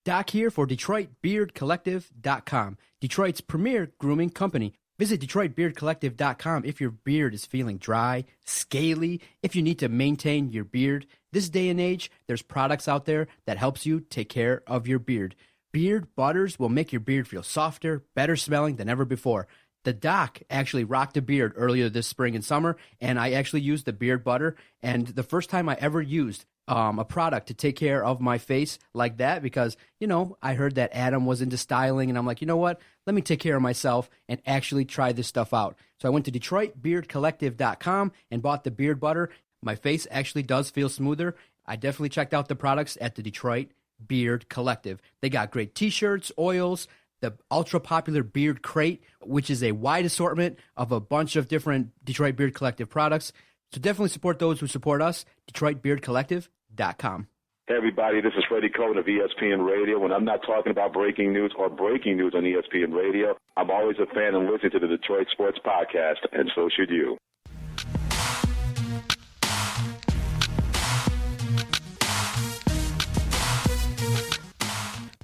Doc here for DetroitBeardCollective.com, Detroit's premier grooming company. Visit DetroitBeardCollective.com if your beard is feeling dry, scaly, if you need to maintain your beard. This day and age, there's products out there that helps you take care of your beard. Beard butters will make your beard feel softer, better smelling than ever before. The Doc actually rocked a beard earlier this spring and summer, and I actually used the beard butter. And the first time I ever used a product to take care of my face like that, because, you know, I heard that Adam was into styling, and I'm like, you know what? Let me take care of myself and actually try this stuff out. So I went to DetroitBeardCollective.com and bought the beard butter. My face actually does feel smoother. I definitely checked out the products at the Detroit Beard Collective. They got great t-shirts, oils, the ultra popular Beard Crate, which is a wide assortment of a bunch of different Detroit Beard Collective products. So definitely support those who support us, DetroitBeardCollective.com. Hey, everybody, this is Freddie Cohen of ESPN Radio. When I'm not talking about breaking news or breaking news on ESPN Radio, I'm always a fan and listen to the Detroit Sports Podcast, and so should you.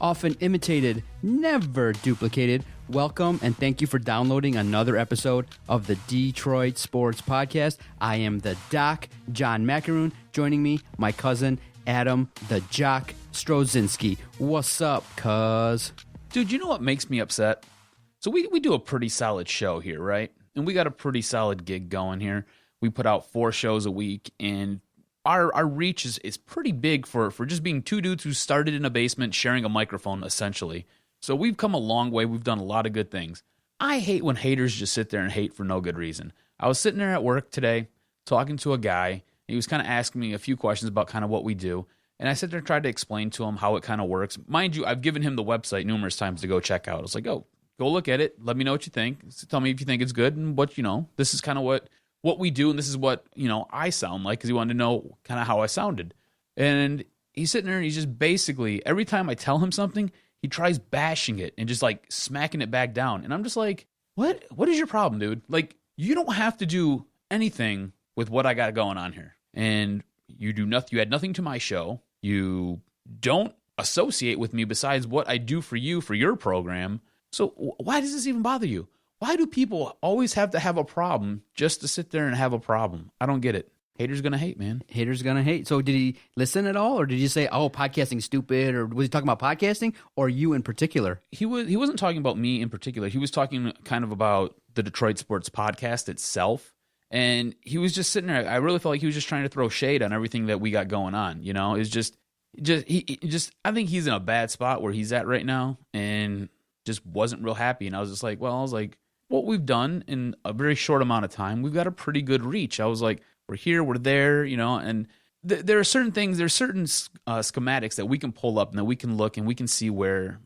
Often imitated, never duplicated. Welcome and thank you for downloading another episode of the Detroit Sports Podcast. I am the Doc, John Macaroon. Joining me, my cousin, Adam, the Jock Strozinski. What's up, cuz? Dude, you know what makes me upset? So we do a pretty solid show here, right? And we got a pretty solid gig going here. We put out 4 shows a week, and our reach is pretty big for just being 2 dudes who started in a basement sharing a microphone, essentially. So we've come a long way. We've done a lot of good things. I hate when haters just sit there and hate for no good reason. I was sitting there at work today talking to a guy. He was kind of asking me a few questions about kind of what we do. And I sat there and tried to explain to him how it kind of works. Mind you, I've given him the website numerous times to go check out. I was like, oh, go look at it. Let me know what you think. Tell me if you think it's good and what, this is kind of what we do, and this is what, I sound like, because he wanted to know kind of how I sounded. And he's sitting there, and he's just basically, every time I tell him something, he tries bashing it and just, like, smacking it back down. And I'm just like, what is your problem, dude? Like, you don't have to do anything with what I got going on here. And you do nothing. You add nothing to my show. You don't associate with me besides what I do for you, for your program. So why does this even bother you? Why do people always have to have a problem just to sit there and have a problem? I don't get it. Haters gonna hate, man. Haters gonna hate. So did he listen at all, or did you say, "Oh, podcasting's stupid," or was he talking about podcasting, or you in particular? He wasn't talking about me in particular. He was talking kind of about the Detroit Sports Podcast itself, and he was just sitting there. I really felt like he was just trying to throw shade on everything that we got going on. It's just I think he's in a bad spot where he's at right now, and just wasn't real happy. And I was just like, what we've done in a very short amount of time, we've got a pretty good reach. I was like, we're here, we're there, and there are certain things, there's certain schematics that we can pull up and that we can look and we can see where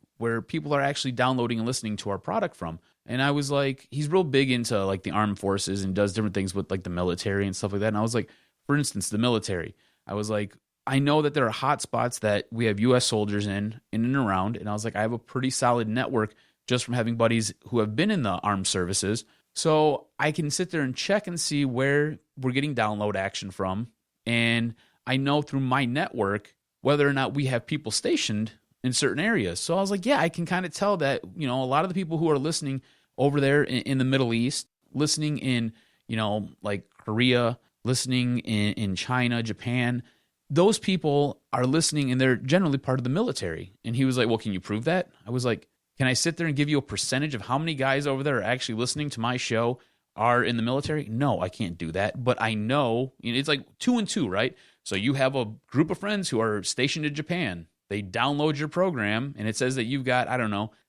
people are actually downloading and listening to our product from. And I was like, he's real big into like the armed forces and does different things with like the military and stuff like that. And I was like, for instance, the military, I was like, I know that there are hot spots that we have U.S. soldiers in and around. And I was like, I have a pretty solid network just from having buddies who have been in the armed services. So I can sit there and check and see where we're getting download action from. And I know through my network whether or not we have people stationed in certain areas. So I was like, yeah, I can kind of tell that, a lot of the people who are listening over there in the Middle East, listening in, like Korea, listening in China, Japan, those people are listening and they're generally part of the military. And he was like, well, can you prove that? I was like, can I sit there and give you a percentage of how many guys over there are actually listening to my show are in the military? No, I can't do that. But I know, it's like 2 and 2, right? So you have a group of friends who are stationed in Japan. They download your program, and it says that you've got,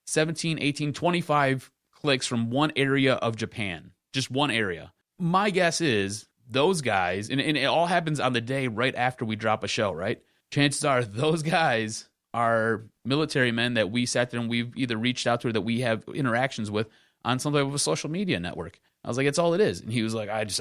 17, 18, 25 clicks from one area of Japan. Just one area. My guess is those guys, and it all happens on the day right after we drop a show, right? Chances are those guys are military men that we sat there and we've either reached out to or that we have interactions with on some type of a social media network. I was like, it's all it is. And he was like, I was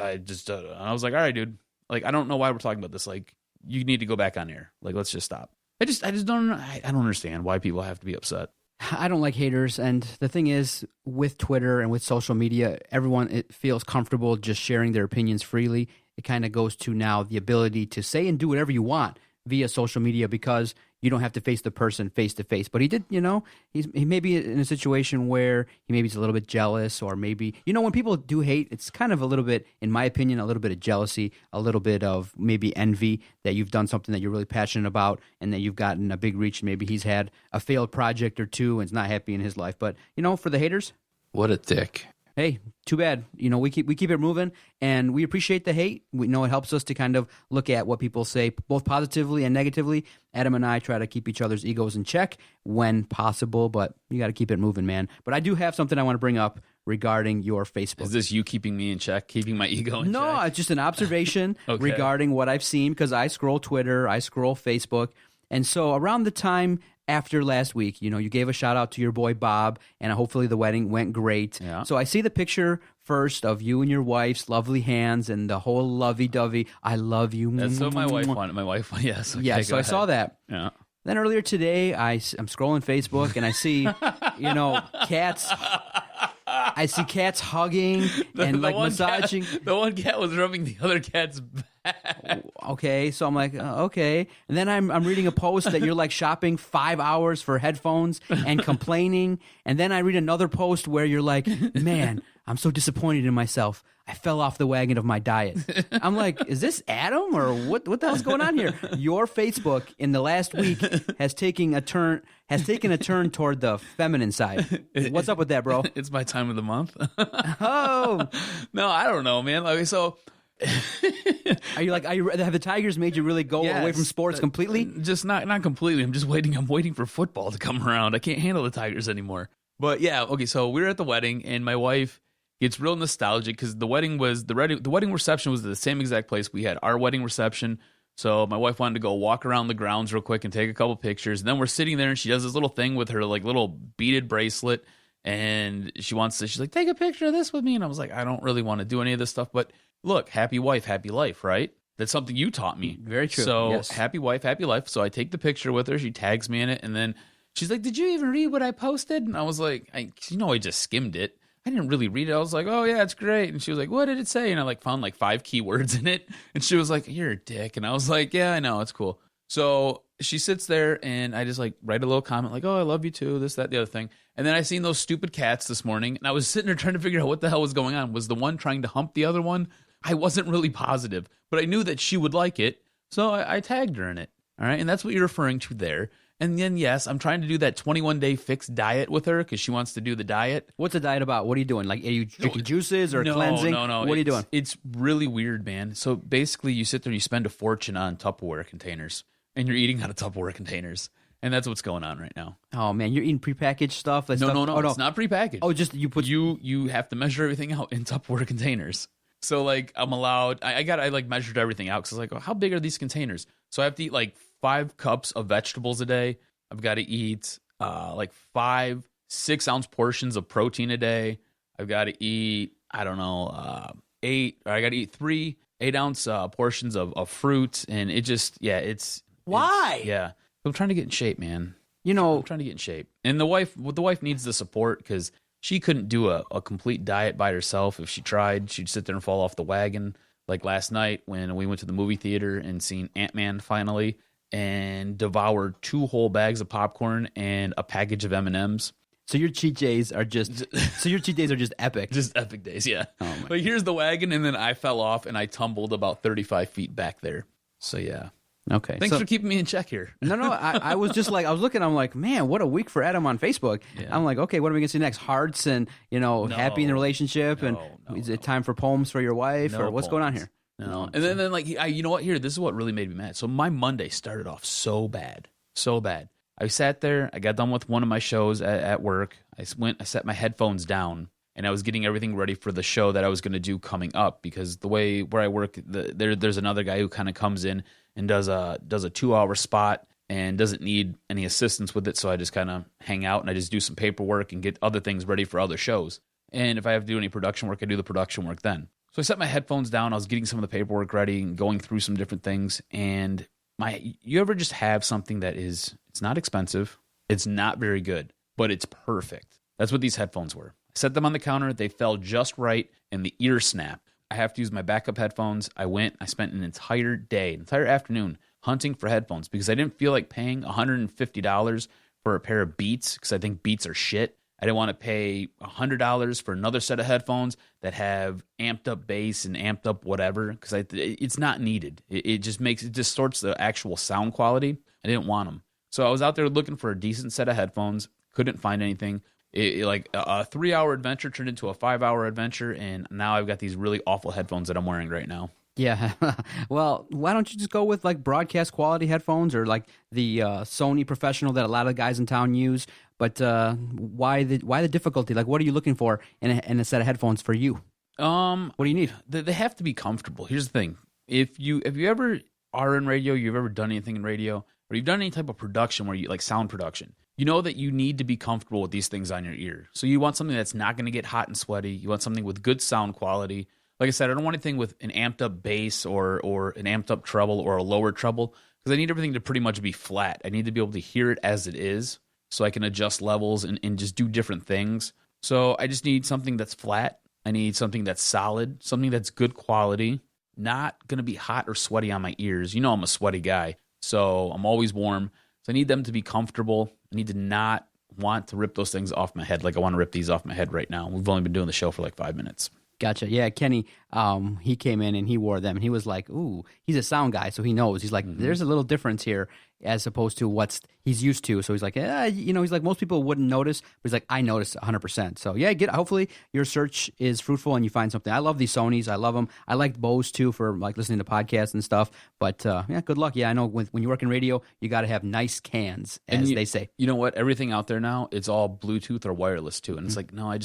like, all right, dude. Like, I don't know why we're talking about this. Like, you need to go back on air. Like, let's just stop. I just don't understand why people have to be upset. I don't like haters. And the thing is, with Twitter and with social media, everyone feels comfortable just sharing their opinions freely. It kind of goes to now the ability to say and do whatever you want via social media because you don't have to face the person face to face. But he did, he may be in a situation where he maybe is a little bit jealous, or maybe, when people do hate, it's kind of a little bit, in my opinion, a little bit of jealousy, a little bit of maybe envy that you've done something that you're really passionate about and that you've gotten a big reach. Maybe he's had a failed project or two and is not happy in his life. But, for the haters, what a dick. Hey, too bad. We keep it moving, and we appreciate the hate. We know it helps us to kind of look at what people say, both positively and negatively. Adam and I try to keep each other's egos in check when possible, but you got to keep it moving, man. But I do have something I want to bring up regarding your Facebook. Is this you keeping me in check, keeping my ego in check? No, it's just an observation regarding what I've seen, because I scroll Twitter, I scroll Facebook, and so around the time after last week, you gave a shout out to your boy Bob, and hopefully the wedding went great. Yeah. So I see the picture first of you and your wife's lovely hands and the whole lovey-dovey, I love you. That's what my wife wanted. My wife, yes. Okay, yeah, so I saw that. Yeah. Then earlier today, I'm scrolling Facebook, and I see, cats. I see cats hugging and massaging. The one cat was rubbing the other cat's back. Okay, so I'm like, okay. And then I'm reading a post that you're shopping 5 hours for headphones and complaining. And then I read another post where you're like, man, I'm so disappointed in myself. I fell off the wagon of my diet. I'm like, is this Adam or what the hell's going on here? Your Facebook in the last week has taken a turn toward the feminine side. What's up with that, bro? It's my time of the month. Oh. No, I don't know, man. So have the Tigers made you really go away from sports completely? Just not completely. I'm waiting for football to come around. I can't handle the Tigers anymore. But yeah, okay, so we were at the wedding, and my wife gets real nostalgic because the wedding reception was the same exact place we had our wedding reception. So my wife wanted to go walk around the grounds real quick and take a couple pictures. And then we're sitting there, and she does this little thing with her little beaded bracelet, and she's like, take a picture of this with me. And I was like, I don't really want to do any of this stuff, but look, happy wife, happy life, right? That's something you taught me. Very true. So yes. Happy wife, happy life. So I take the picture with her. She tags me in it, and then she's like, did you even read what I posted? And I was like, I just skimmed it. I didn't really read it. I was like, oh, yeah, it's great. And she was like, what did it say? And I found 5 keywords in it. And she was like, you're a dick. And I was like, yeah, I know. It's cool. So she sits there, and I just write a little comment oh, I love you too, this, that, the other thing. And then I seen those stupid cats this morning, and I was sitting there trying to figure out what the hell was going on. Was the one trying to hump the other one? I wasn't really positive, but I knew that she would like it. So I tagged her in it. All right. And that's what you're referring to there. And then, yes, I'm trying to do that 21-day fixed diet with her because she wants to do the diet. What's the diet about? What are you doing? Are you drinking juices or cleansing? No. What are you doing? It's really weird, man. So basically, you sit there and you spend a fortune on Tupperware containers, and you're eating out of Tupperware containers. And that's what's going on right now. Oh, man. You're eating prepackaged stuff? No. Oh, no. It's not prepackaged. Oh, just you put... You have to measure everything out in Tupperware containers. So, I'm allowed... I measured everything out because I was like, how big are these containers? So I have to eat, 5 cups of vegetables a day. I've got to eat 5 6-ounce portions of protein a day. I've got to eat, I got to eat 3 8-ounce portions of fruit. And it just, it's... Why? Yeah. I'm trying to get in shape, man. I'm trying to get in shape. And the wife needs the support because she couldn't do a complete diet by herself. If she tried, she'd sit there and fall off the wagon. Like last night when we went to the movie theater and seen Ant-Man finally, and devoured 2 whole bags of popcorn and a package of M&Ms. So your cheat days are just epic. Just epic days, yeah. Oh but here's the wagon, and then I fell off and I tumbled about 35 feet back there. So yeah. Okay. Thanks for keeping me in check here. No. I was just I was looking. I'm like, man, what a week for Adam on Facebook. Yeah. I'm like, okay, what are we gonna see next? Hearts and happy in the relationship, is it time for poems for your wife or what's going on here? No. And then you know what? Here, this is what really made me mad. So my Monday started off so bad. I sat there. I got done with one of my shows at work. I set my headphones down, and I was getting everything ready for the show that I was going to do coming up because the way where I work, there's another guy who kind of comes in and does a 2-hour spot and doesn't need any assistance with it. So I just kind of hang out and I just do some paperwork and get other things ready for other shows. And if I have to do any production work, I do the production work then. So I set my headphones down. I was getting some of the paperwork ready and going through some different things. And you ever just have something that it's not expensive, it's not very good, but it's perfect. That's what these headphones were. I set them on the counter. They fell just right, and the ear snap. I have to use my backup headphones. I spent an entire afternoon hunting for headphones because I didn't feel like paying $150 for a pair of Beats because I think Beats are shit. I didn't want to pay $100 for another set of headphones that have amped up bass and amped up whatever because it's not needed. It distorts the actual sound quality. I didn't want them. So I was out there looking for a decent set of headphones. Couldn't find anything. Like a 3-hour adventure turned into a 5-hour adventure, and now I've got these really awful headphones that I'm wearing right now. Yeah. Well, why don't you just go with like broadcast quality headphones or like the Sony Professional that a lot of guys in town use? But why the difficulty? Like, what are you looking for in a set of headphones for you? What do you need? They have to be comfortable. Here's the thing: if you ever are in radio, you've ever done anything in radio, or you've done any type of production where you like sound production, you know that you need to be comfortable with these things on your ear. So you want something that's not going to get hot and sweaty. You want something with good sound quality. Like I said, I don't want anything with an amped up bass or an amped up treble or a lower treble because I need everything to pretty much be flat. I need to be able to hear it as it is so I can adjust levels and just do different things. So I just need something that's flat. I need something that's solid, something that's good quality, not going to be hot or sweaty on my ears. You know I'm a sweaty guy, so I'm always warm. So I need them to be comfortable. I need to not want to rip those things off my head like I want to rip these off my head right now. We've only been doing the show for like 5 minutes. Gotcha. Yeah, Kenny, he came in and he wore them, and he was like, ooh, he's a sound guy, so he knows. He's like, there's a little difference here as opposed to what he's used to. So he's like, he's like, most people wouldn't notice, but he's like, I noticed 100%. So yeah, hopefully your search is fruitful and you find something. I love these Sonys. I love them. I like Bose too for like listening to podcasts and stuff. But yeah, good luck. Yeah, I know when you work in radio, you got to have nice cans, as they say. You know what? Everything out there now, it's all Bluetooth or wireless too. And it's like, no, I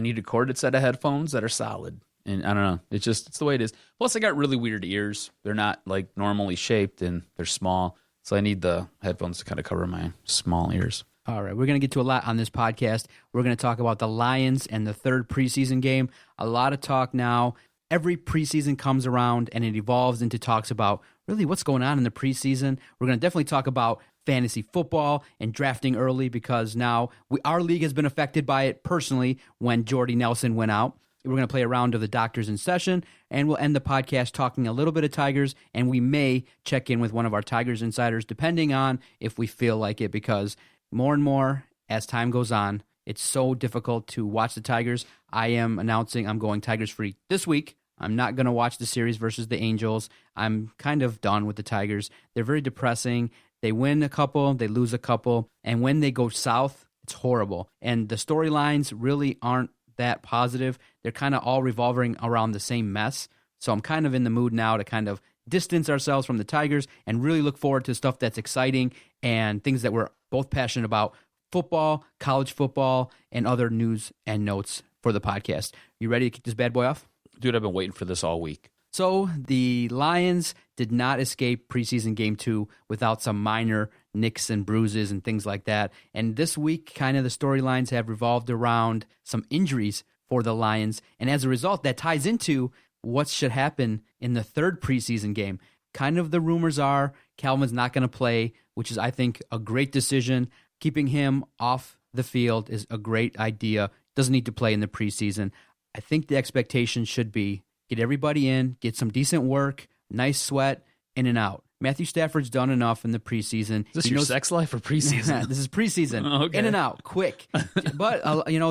need a corded set of headphones that are solid. And I don't know. It's the way it is. Plus, I got really weird ears. They're not like normally shaped and they're small. So I need the headphones to kind of cover my small ears. All right, we're going to get to a lot on this podcast. We're going to talk about the Lions and the third preseason game. A lot of talk now. Every preseason comes around and it evolves into talks about really what's going on in the preseason. We're going to definitely talk about fantasy football and drafting early because now our league has been affected by it personally when Jordy Nelson went out. We're going to play a round of the Doctors in Session, and we'll end the podcast talking a little bit of Tigers, and we may check in with one of our Tigers insiders, depending on if we feel like it, because more and more, as time goes on, it's so difficult to watch the Tigers. I am announcing I'm going Tigers free this week. I'm not going to watch the series versus the Angels. I'm kind of done with the Tigers. They're very depressing. They win a couple, they lose a couple, and when they go south, it's horrible. And the storylines really aren't that positive. They're kind of all revolving around the same mess. So I'm kind of in the mood now to kind of distance ourselves from the Tigers and really look forward to stuff that's exciting and things that we're both passionate about: football, college football, and other news and notes for the podcast. You ready to kick this bad boy off? Dude, I've been waiting for this all week. So the Lions did not escape preseason game 2 without some minor nicks and bruises and things like that. And this week, kind of the storylines have revolved around some injuries for the Lions. And as a result, that ties into what should happen in the third preseason game. Kind of the rumors are Calvin's not going to play, which is, I think, a great decision. Keeping him off the field is a great idea. Doesn't need to play in the preseason. I think the expectation should be get everybody in, get some decent work, nice sweat, in and out. Matthew Stafford's done enough in the preseason. Is this your sex life or preseason? This is preseason. Oh, okay. In and out, quick. But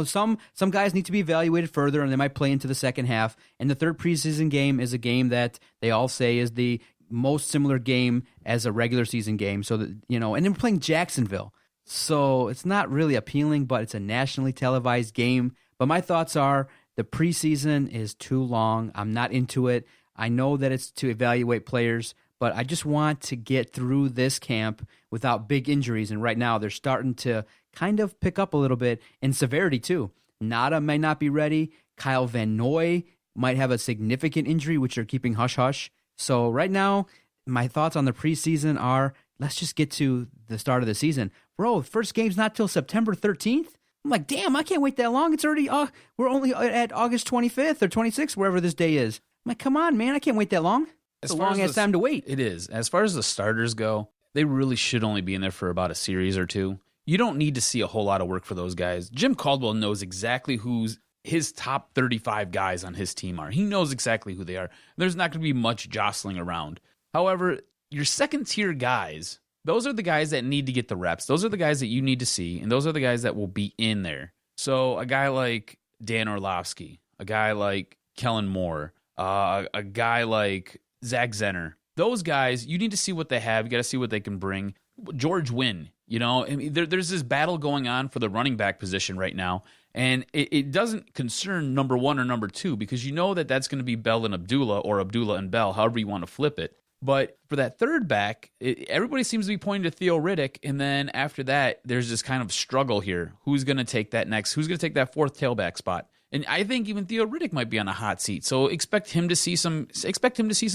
some guys need to be evaluated further, and they might play into the second half. And the third preseason game is a game that they all say is the most similar game as a regular season game. So that and then we're playing Jacksonville, so it's not really appealing. But it's a nationally televised game. But my thoughts are the preseason is too long. I'm not into it. I know that it's to evaluate players, but I just want to get through this camp without big injuries. And right now, they're starting to kind of pick up a little bit in severity, too. Nada may not be ready. Kyle Van Noy might have a significant injury, which are keeping hush-hush. So right now, my thoughts on the preseason are, let's just get to the start of the season. Bro, first game's not till September 13th. I'm like, damn, I can't wait that long. It's already, we're only at August 25th or 26th, wherever this day is. I'm like, come on, man, I can't wait that long. It's a long-ass time to wait. It is. As far as the starters go, they really should only be in there for about a series or two. You don't need to see a whole lot of work for those guys. Jim Caldwell knows exactly who's his top 35 guys on his team are. He knows exactly who they are. There's not going to be much jostling around. However, your second tier guys, those are the guys that need to get the reps. Those are the guys that you need to see, and those are the guys that will be in there. So a guy like Dan Orlovsky, a guy like Kellen Moore, a guy like Zach Zenner, those guys, you need to see what they have. You got to see what they can bring. George Wynn, I mean, there's this battle going on for the running back position right now, and it doesn't concern number 1 or number 2 because you know that that's going to be Bell and Abdullah or Abdullah and Bell, however you want to flip it. But for that third back, everybody seems to be pointing to Theo Riddick, and then after that, there's this kind of struggle here. Who's going to take that next? Who's going to take that fourth tailback spot? And I think even Theo Riddick might be on a hot seat. So expect him to see some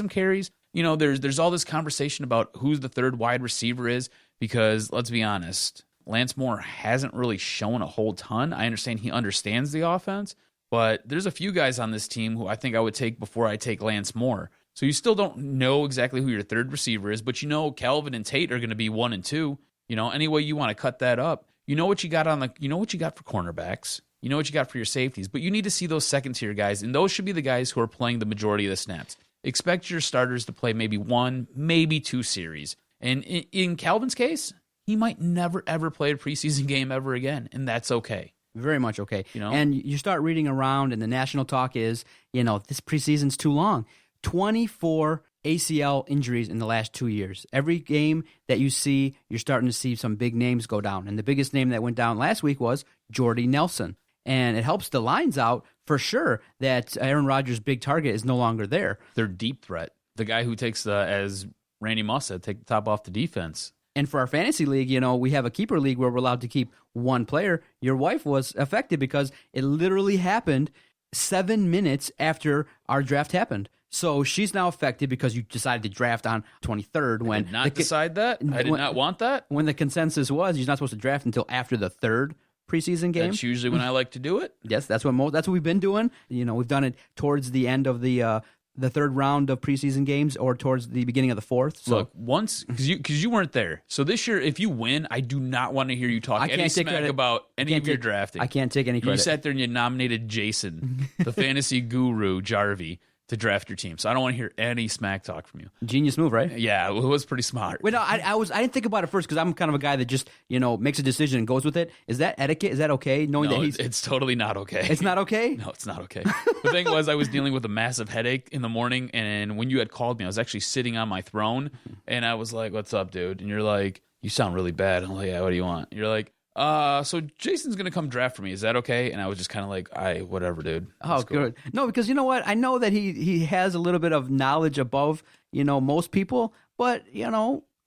carries. There's all this conversation about who's the third wide receiver is because let's be honest, Lance Moore hasn't really shown a whole ton. I understand he understands the offense, but there's a few guys on this team who I think I would take before I take Lance Moore. So you still don't know exactly who your third receiver is, but Calvin and Tate are going to be 1 and 2. Any way you want to cut that up. You know what you got for cornerbacks. You know what you got for your safeties, but you need to see those second-tier guys, and those should be the guys who are playing the majority of the snaps. Expect your starters to play maybe 1, maybe 2 series. And in Calvin's case, he might never, ever play a preseason game ever again, and that's okay. Very much okay. And you start reading around, and the national talk is, this preseason's too long. 24 ACL injuries in the last 2 years. Every game that you see, you're starting to see some big names go down. And the biggest name that went down last week was Jordy Nelson. And it helps the lines out for sure that Aaron Rodgers' big target is no longer there. Their deep threat. The guy who takes as Randy Moss said, take the top off the defense. And for our fantasy league, we have a keeper league where we're allowed to keep one player. Your wife was affected because it literally happened 7 minutes after our draft happened. So she's now affected because you decided to draft on 23rd. I did not decide that. I did not want that. When the consensus was you're not supposed to draft until after the third preseason game. That's usually when I like to do it. Yes, that's what we've been doing. We've done it towards the end of the third round of preseason games or towards the beginning of the fourth. So. Look, once because you weren't there. So this year, if you win, I do not want to hear you talk any smack about any of your drafting. I can't take any credit. You sat there and you nominated Jason, the fantasy guru Jarvie, to draft your team. So I don't want to hear any smack talk from you. Genius move, right? Yeah, it was pretty smart. Wait, no, I didn't think about it first because I'm kind of a guy that just, makes a decision and goes with it. Is that etiquette? Is that okay? No, it's totally not okay. It's not okay? No, it's not okay. The thing was I was dealing with a massive headache in the morning, and when you had called me, I was actually sitting on my throne, and I was like, what's up, dude? And you're like, you sound really bad. I'm like, yeah, what do you want? And you're like, so Jason's going to come draft for me. Is that okay? And I was just kind of like, whatever, dude. Oh, cool. Good. No, because you know what? I know that he has a little bit of knowledge above, most people, but,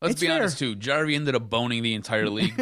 let's be honest, too. Jarvie ended up boning the entire league.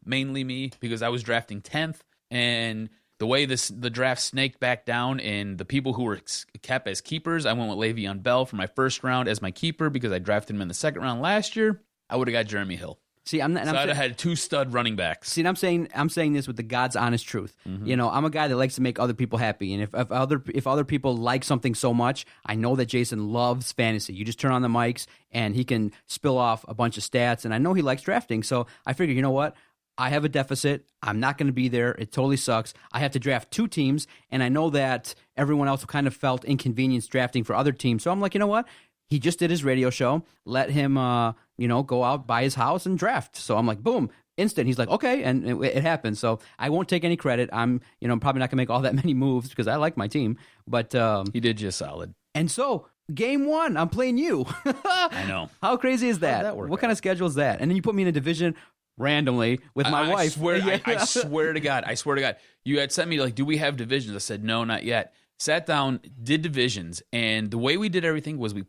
Mainly me, because I was drafting 10th, and the way the draft snaked back down and the people who were kept as keepers, I went with Le'Veon Bell for my first round as my keeper because I drafted him in the second round last year. I would have got Jeremy Hill. See, I'd have had 2 stud running backs. See, I'm saying this with the God's honest truth. Mm-hmm. I'm a guy that likes to make other people happy, and if other people like something so much, I know that Jason loves fantasy. You just turn on the mics, and he can spill off a bunch of stats, and I know he likes drafting. So I figure, you know what? I have a deficit. I'm not going to be there. It totally sucks. I have to draft 2 teams, and I know that everyone else kind of felt inconvenienced drafting for other teams. So I'm like, you know what? He just did his radio show. Let him, go out, buy his house, and draft. So I'm like, boom, instant. He's like, okay, and it happened. So I won't take any credit. I'm probably not going to make all that many moves because I like my team. But he did you solid. And so game 1, I'm playing you. I know. How crazy is that? How did that work What kind of schedule is that? And then you put me in a division randomly with my wife. I swear to God. You had sent me like, do we have divisions? I said, no, not yet. Sat down, did divisions, and the way we did everything was we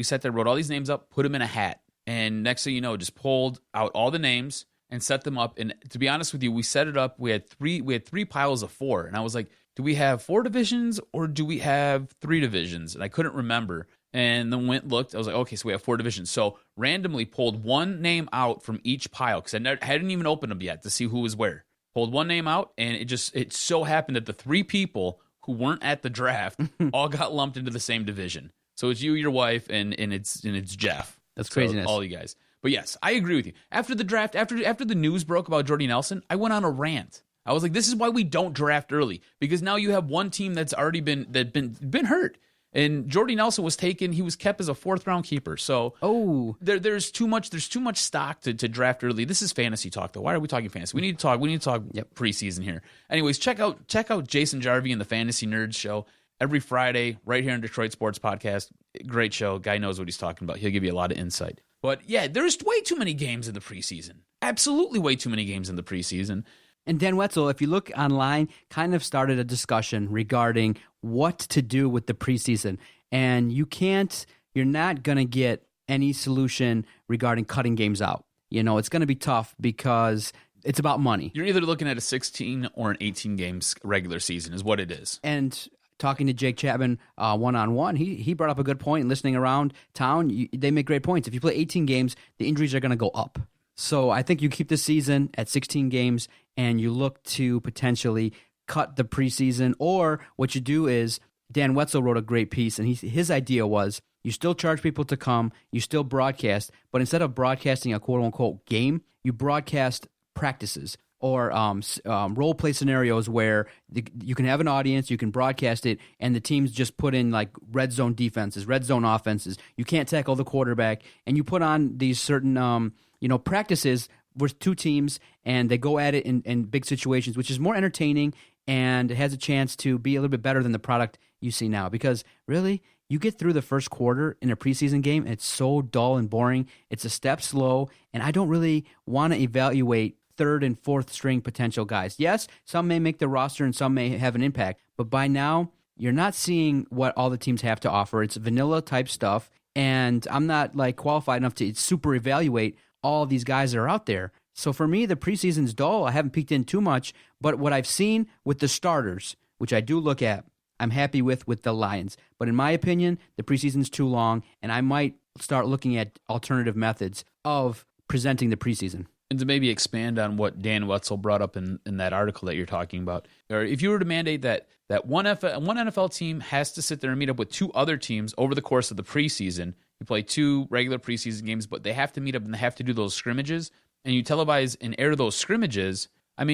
sat there, wrote all these names up, put them in a hat, and next thing you know, just pulled out all the names and set them up. And to be honest with you, we set it up. We had three piles of 4, and I was like, do we have 4 divisions or do we have 3 divisions? And I couldn't remember. And then looked. I was like, okay, so we have 4 divisions. So randomly pulled one name out from each pile because I hadn't even opened them yet to see who was where. Pulled one name out, and it so happened that the 3 people who weren't at the draft all got lumped into the same division. So it's you, your wife, and it's Jeff. That's craziness. All you guys. But yes, I agree with you. After the draft, after the news broke about Jordy Nelson, I went on a rant. I was like, this is why we don't draft early, because now you have one team that's already been hurt. And Jordy Nelson was taken. He was kept as a 4th-round keeper. So there's too much stock to draft early. This is fantasy talk, though. Why are we talking fantasy? We need to talk preseason here. Anyways, check out Jason Jarvie and the Fantasy Nerds show every Friday right here on Detroit Sports Podcast. Great show. Guy knows what he's talking about. He'll give you a lot of insight. But yeah, there's way too many games in the preseason. Absolutely way too many games in the preseason. And Dan Wetzel, if you look online, kind of started a discussion regarding what to do with the preseason. And you're not going to get any solution regarding cutting games out. It's going to be tough because it's about money. You're either looking at a 16 or an 18 games regular season is what it is. And talking to Jake Chapman one-on-one, he brought up a good point. Listening around town, they make great points. If you play 18 games, the injuries are going to go up. So I think you keep the season at 16 games and you look to potentially cut the preseason, or what you do is, Dan Wetzel wrote a great piece, and his idea was you still charge people to come, you still broadcast, but instead of broadcasting a quote-unquote game, you broadcast practices or role-play scenarios where you can have an audience, you can broadcast it, and the teams just put in like red zone defenses, red zone offenses. You can't tackle the quarterback, and you put on these certain practices with two teams, and they go at it in big situations, which is more entertaining, and it has a chance to be a little bit better than the product you see now. Because really, you get through the first quarter in a preseason game, and it's so dull and boring. It's a step slow, and I don't really want to evaluate third and fourth string potential guys. Yes, some may make the roster and some may have an impact, but by now, you're not seeing what all the teams have to offer. It's vanilla type stuff, and I'm not qualified enough to super evaluate all these guys that are out there. So for me, the preseason's dull. I haven't peeked in too much, but what I've seen with the starters, which I do look at, I'm happy with the Lions. But in my opinion, the preseason's too long, and I might start looking at alternative methods of presenting the preseason. And to maybe expand on what Dan Wetzel brought up in that article that you're talking about, or if you were to mandate that one NFL team has to sit there and meet up with 2 other teams over the course of the preseason, you play 2 regular preseason games, but they have to meet up and they have to do those scrimmages, and you televise and air those scrimmages, I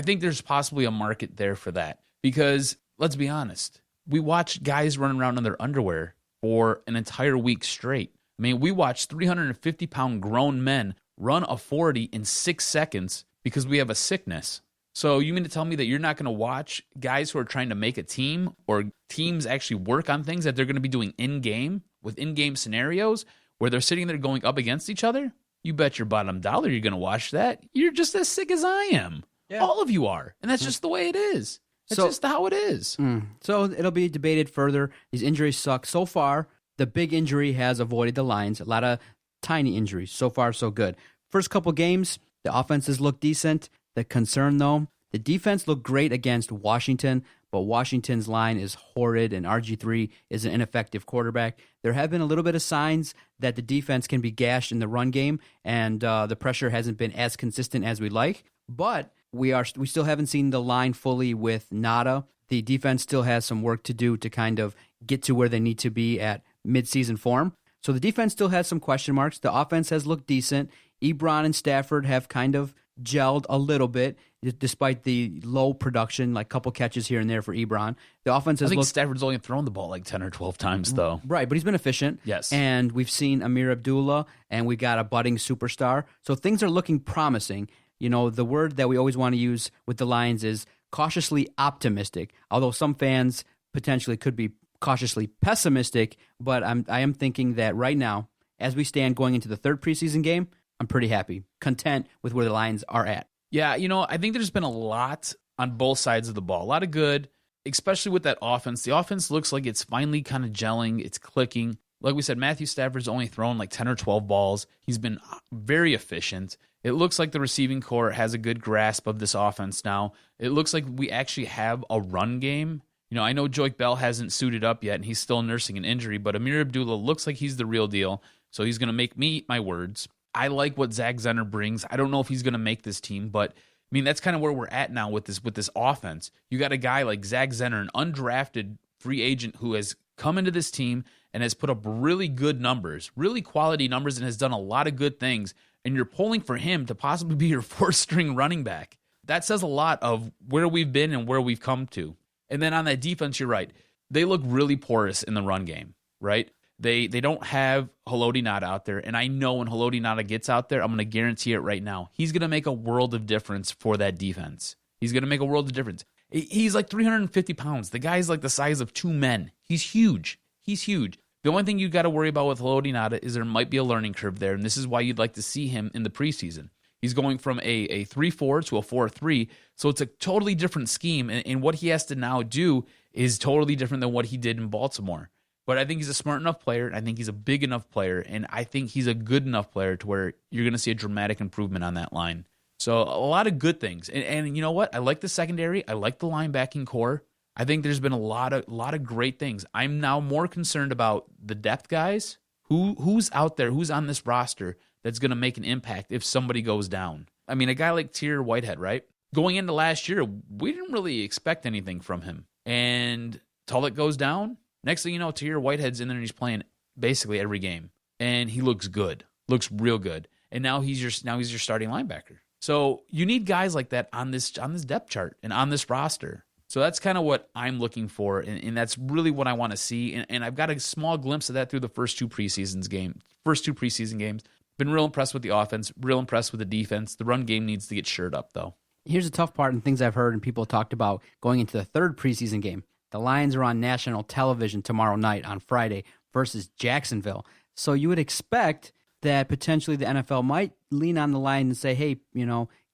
think there's possibly a market there for that. Because, let's be honest, we watched guys running around in their underwear for an entire week straight. We watched 350-pound grown men run a 40 in 6 seconds because we have a sickness. So you mean to tell me that you're not going to watch guys who are trying to make a team or teams actually work on things that they're going to be doing in-game with in-game scenarios where they're sitting there going up against each other? You bet your bottom dollar you're going to watch that. You're just as sick as I am. Yeah. All of you are. And that's just the way it is. That's just how it is. So it'll be debated further. These injuries suck. So far, the big injury has avoided the Lions. A lot of tiny injuries. So far, so good. First couple games, the offenses look decent. The concern, though, the defense looked great against Washington, but Washington's line is horrid, and RG3 is an ineffective quarterback. There have been a little bit of signs that the defense can be gashed in the run game, and the pressure hasn't been as consistent as we'd like. But we still haven't seen the line fully with Nada. The defense still has some work to do to kind of get to where they need to be at midseason form. So the defense still has some question marks. The offense has looked decent. Ebron and Stafford have kind of gelled a little bit, despite the low production, like couple catches here and there for Ebron. The offense has I think Stafford's only thrown the ball like 10 or 12 times, though. Right, but he's been efficient. Yes. And we've seen Amir Abdullah, and we got a budding superstar. So things are looking promising. The word that we always want to use with the Lions is cautiously optimistic, although some fans potentially could be cautiously pessimistic, but I am thinking that right now, as we stand going into the third preseason game, I'm pretty happy, content with where the Lions are at. Yeah, I think there's been a lot on both sides of the ball. A lot of good, especially with that offense. The offense looks like it's finally kind of gelling. It's clicking. Like we said, Matthew Stafford's only thrown like 10 or 12 balls. He's been very efficient. It looks like the receiving corps has a good grasp of this offense now. It looks like we actually have a run game. I know Joique Bell hasn't suited up yet, and he's still nursing an injury, but Amir Abdullah looks like he's the real deal, so he's going to make me eat my words. I like what Zach Zenner brings. I don't know if he's going to make this team, but that's kind of where we're at now with this offense. You got a guy like Zach Zenner, an undrafted free agent who has come into this team and has put up really good numbers, really quality numbers, and has done a lot of good things, and you're pulling for him to possibly be your fourth-string running back. That says a lot of where we've been and where we've come to. And then on that defense, you're right. they look really porous in the run game, right? They don't have Haloti Ngata out there, and I know when Haloti Ngata gets out there, I'm going to guarantee it right now, he's going to make a world of difference for that defense. He's going to make a world of difference. He's like 350 pounds. The guy's like the size of 2 men. He's huge. He's huge. The only thing you got to worry about with Haloti Ngata is there might be a learning curve there, and this is why you'd like to see him in the preseason. He's going from a 3-4 to a 4-3, so it's a totally different scheme, and what he has to now do is totally different than what he did in Baltimore. But I think he's a smart enough player, and I think he's a big enough player, and I think he's a good enough player to where you're going to see a dramatic improvement on that line. So a lot of good things. And you know what? I like the secondary. I like the linebacking core. I think there's been a lot of great things. I'm now more concerned about the depth guys. Who's out there, who's on this roster that's going to make an impact if somebody goes down. I mean, a guy like Tahir Whitehead, right? Going into last year, we didn't really expect anything from him. And Tulloch goes down. Next thing you know, Tahir Whitehead's in there and he's playing basically every game. And he looks good. Looks real good. And now he's your starting linebacker. So you need guys like that on this depth chart and on this roster. So that's kind of what I'm looking for, and that's really what I want to see. And I've got a small glimpse of that through the first two preseason games. Been real impressed with the offense, real impressed with the defense. The run game needs to get shored up, though. Here's the tough part and things I've heard and people talked about going into the third preseason game. The Lions are on national television tomorrow night on Friday versus Jacksonville. So you would expect that potentially the NFL might lean on the line and say, hey,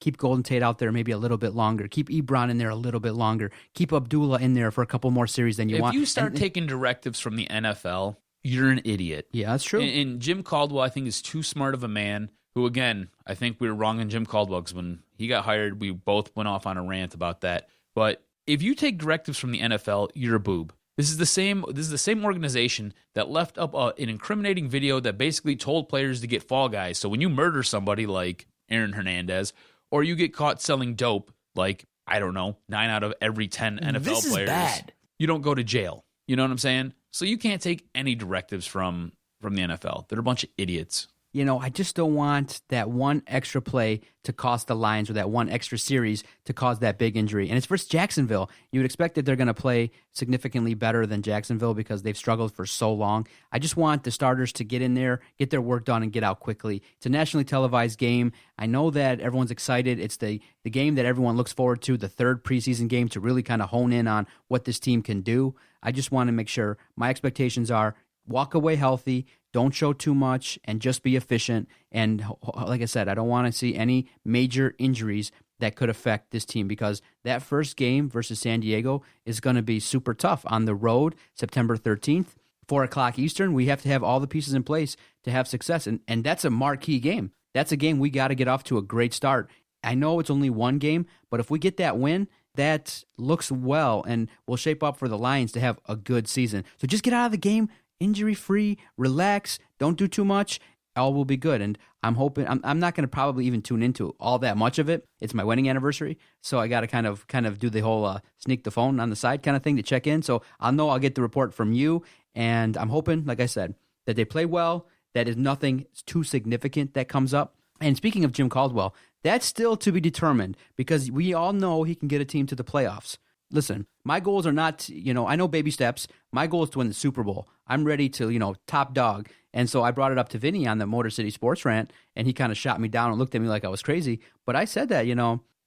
keep Golden Tate out there maybe a little bit longer. Keep Ebron in there a little bit longer. Keep Abdullah in there for a couple more series than you want. If you start taking directives from the NFL, you're an idiot. Yeah, that's true. And Jim Caldwell, I think, is too smart of a man who, again, I think we were wrong on Jim Caldwell because when he got hired, we both went off on a rant about that. But if you take directives from the NFL, you're a boob. This is the same organization that left up an incriminating video that basically told players to get fall guys. So when you murder somebody like Aaron Hernandez, or you get caught selling dope like, I don't know, 9 out of every 10 NFL players, bad. You don't go to jail. You know what I'm saying? So you can't take any directives from the NFL. They're a bunch of idiots. I just don't want that one extra play to cost the Lions or that one extra series to cause that big injury. And it's versus Jacksonville. You would expect that they're going to play significantly better than Jacksonville because they've struggled for so long. I just want the starters to get in there, get their work done, and get out quickly. It's a nationally televised game. I know that everyone's excited. It's the game that everyone looks forward to, the third preseason game, to really kind of hone in on what this team can do. I just want to make sure my expectations are walk away healthy, don't show too much, and just be efficient. And like I said, I don't want to see any major injuries that could affect this team because that first game versus San Diego is going to be super tough on the road, September 13th, 4 o'clock Eastern. We have to have all the pieces in place to have success, and that's a marquee game. That's a game we got to get off to a great start. I know it's only one game, but if we get that win, that looks well and will shape up for the Lions to have a good season. So just get out of the game injury-free, relax, don't do too much, all will be good. And I'm hoping, I'm not going to probably even tune into all that much of it. It's my wedding anniversary, so I got to kind of do the whole sneak the phone on the side kind of thing to check in. So I'll get the report from you, and I'm hoping, like I said, that they play well, that is nothing too significant that comes up. And speaking of Jim Caldwell, that's still to be determined because we all know he can get a team to the playoffs. Listen, my goals are not, I know baby steps. My goal is to win the Super Bowl. I'm ready to, top dog. And so I brought it up to Vinny on the Motor City Sports Rant, and he kind of shot me down and looked at me like I was crazy. But I said that,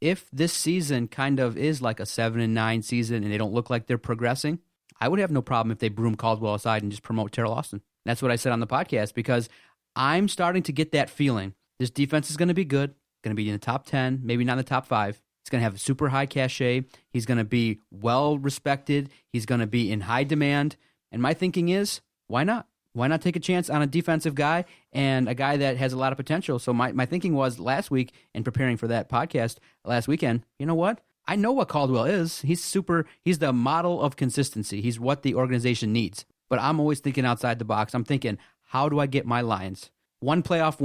if this season kind of is like a 7-9 season and they don't look like they're progressing, I would have no problem if they broom Caldwell aside and just promote Terrell Austin. That's what I said on the podcast because I'm starting to get that feeling. This defense is going to be good, going to be in the top 10, maybe not in the top 5. He's going to have a super high cachet. He's going to be well respected. He's going to be in high demand. And my thinking is, why not? Why not take a chance on a defensive guy and a guy that has a lot of potential? So my thinking was last week in preparing for that podcast last weekend, you know what? I know what Caldwell is. He's the model of consistency. He's what the organization needs. But I'm always thinking outside the box. I'm thinking, how do I get my Lions one playoff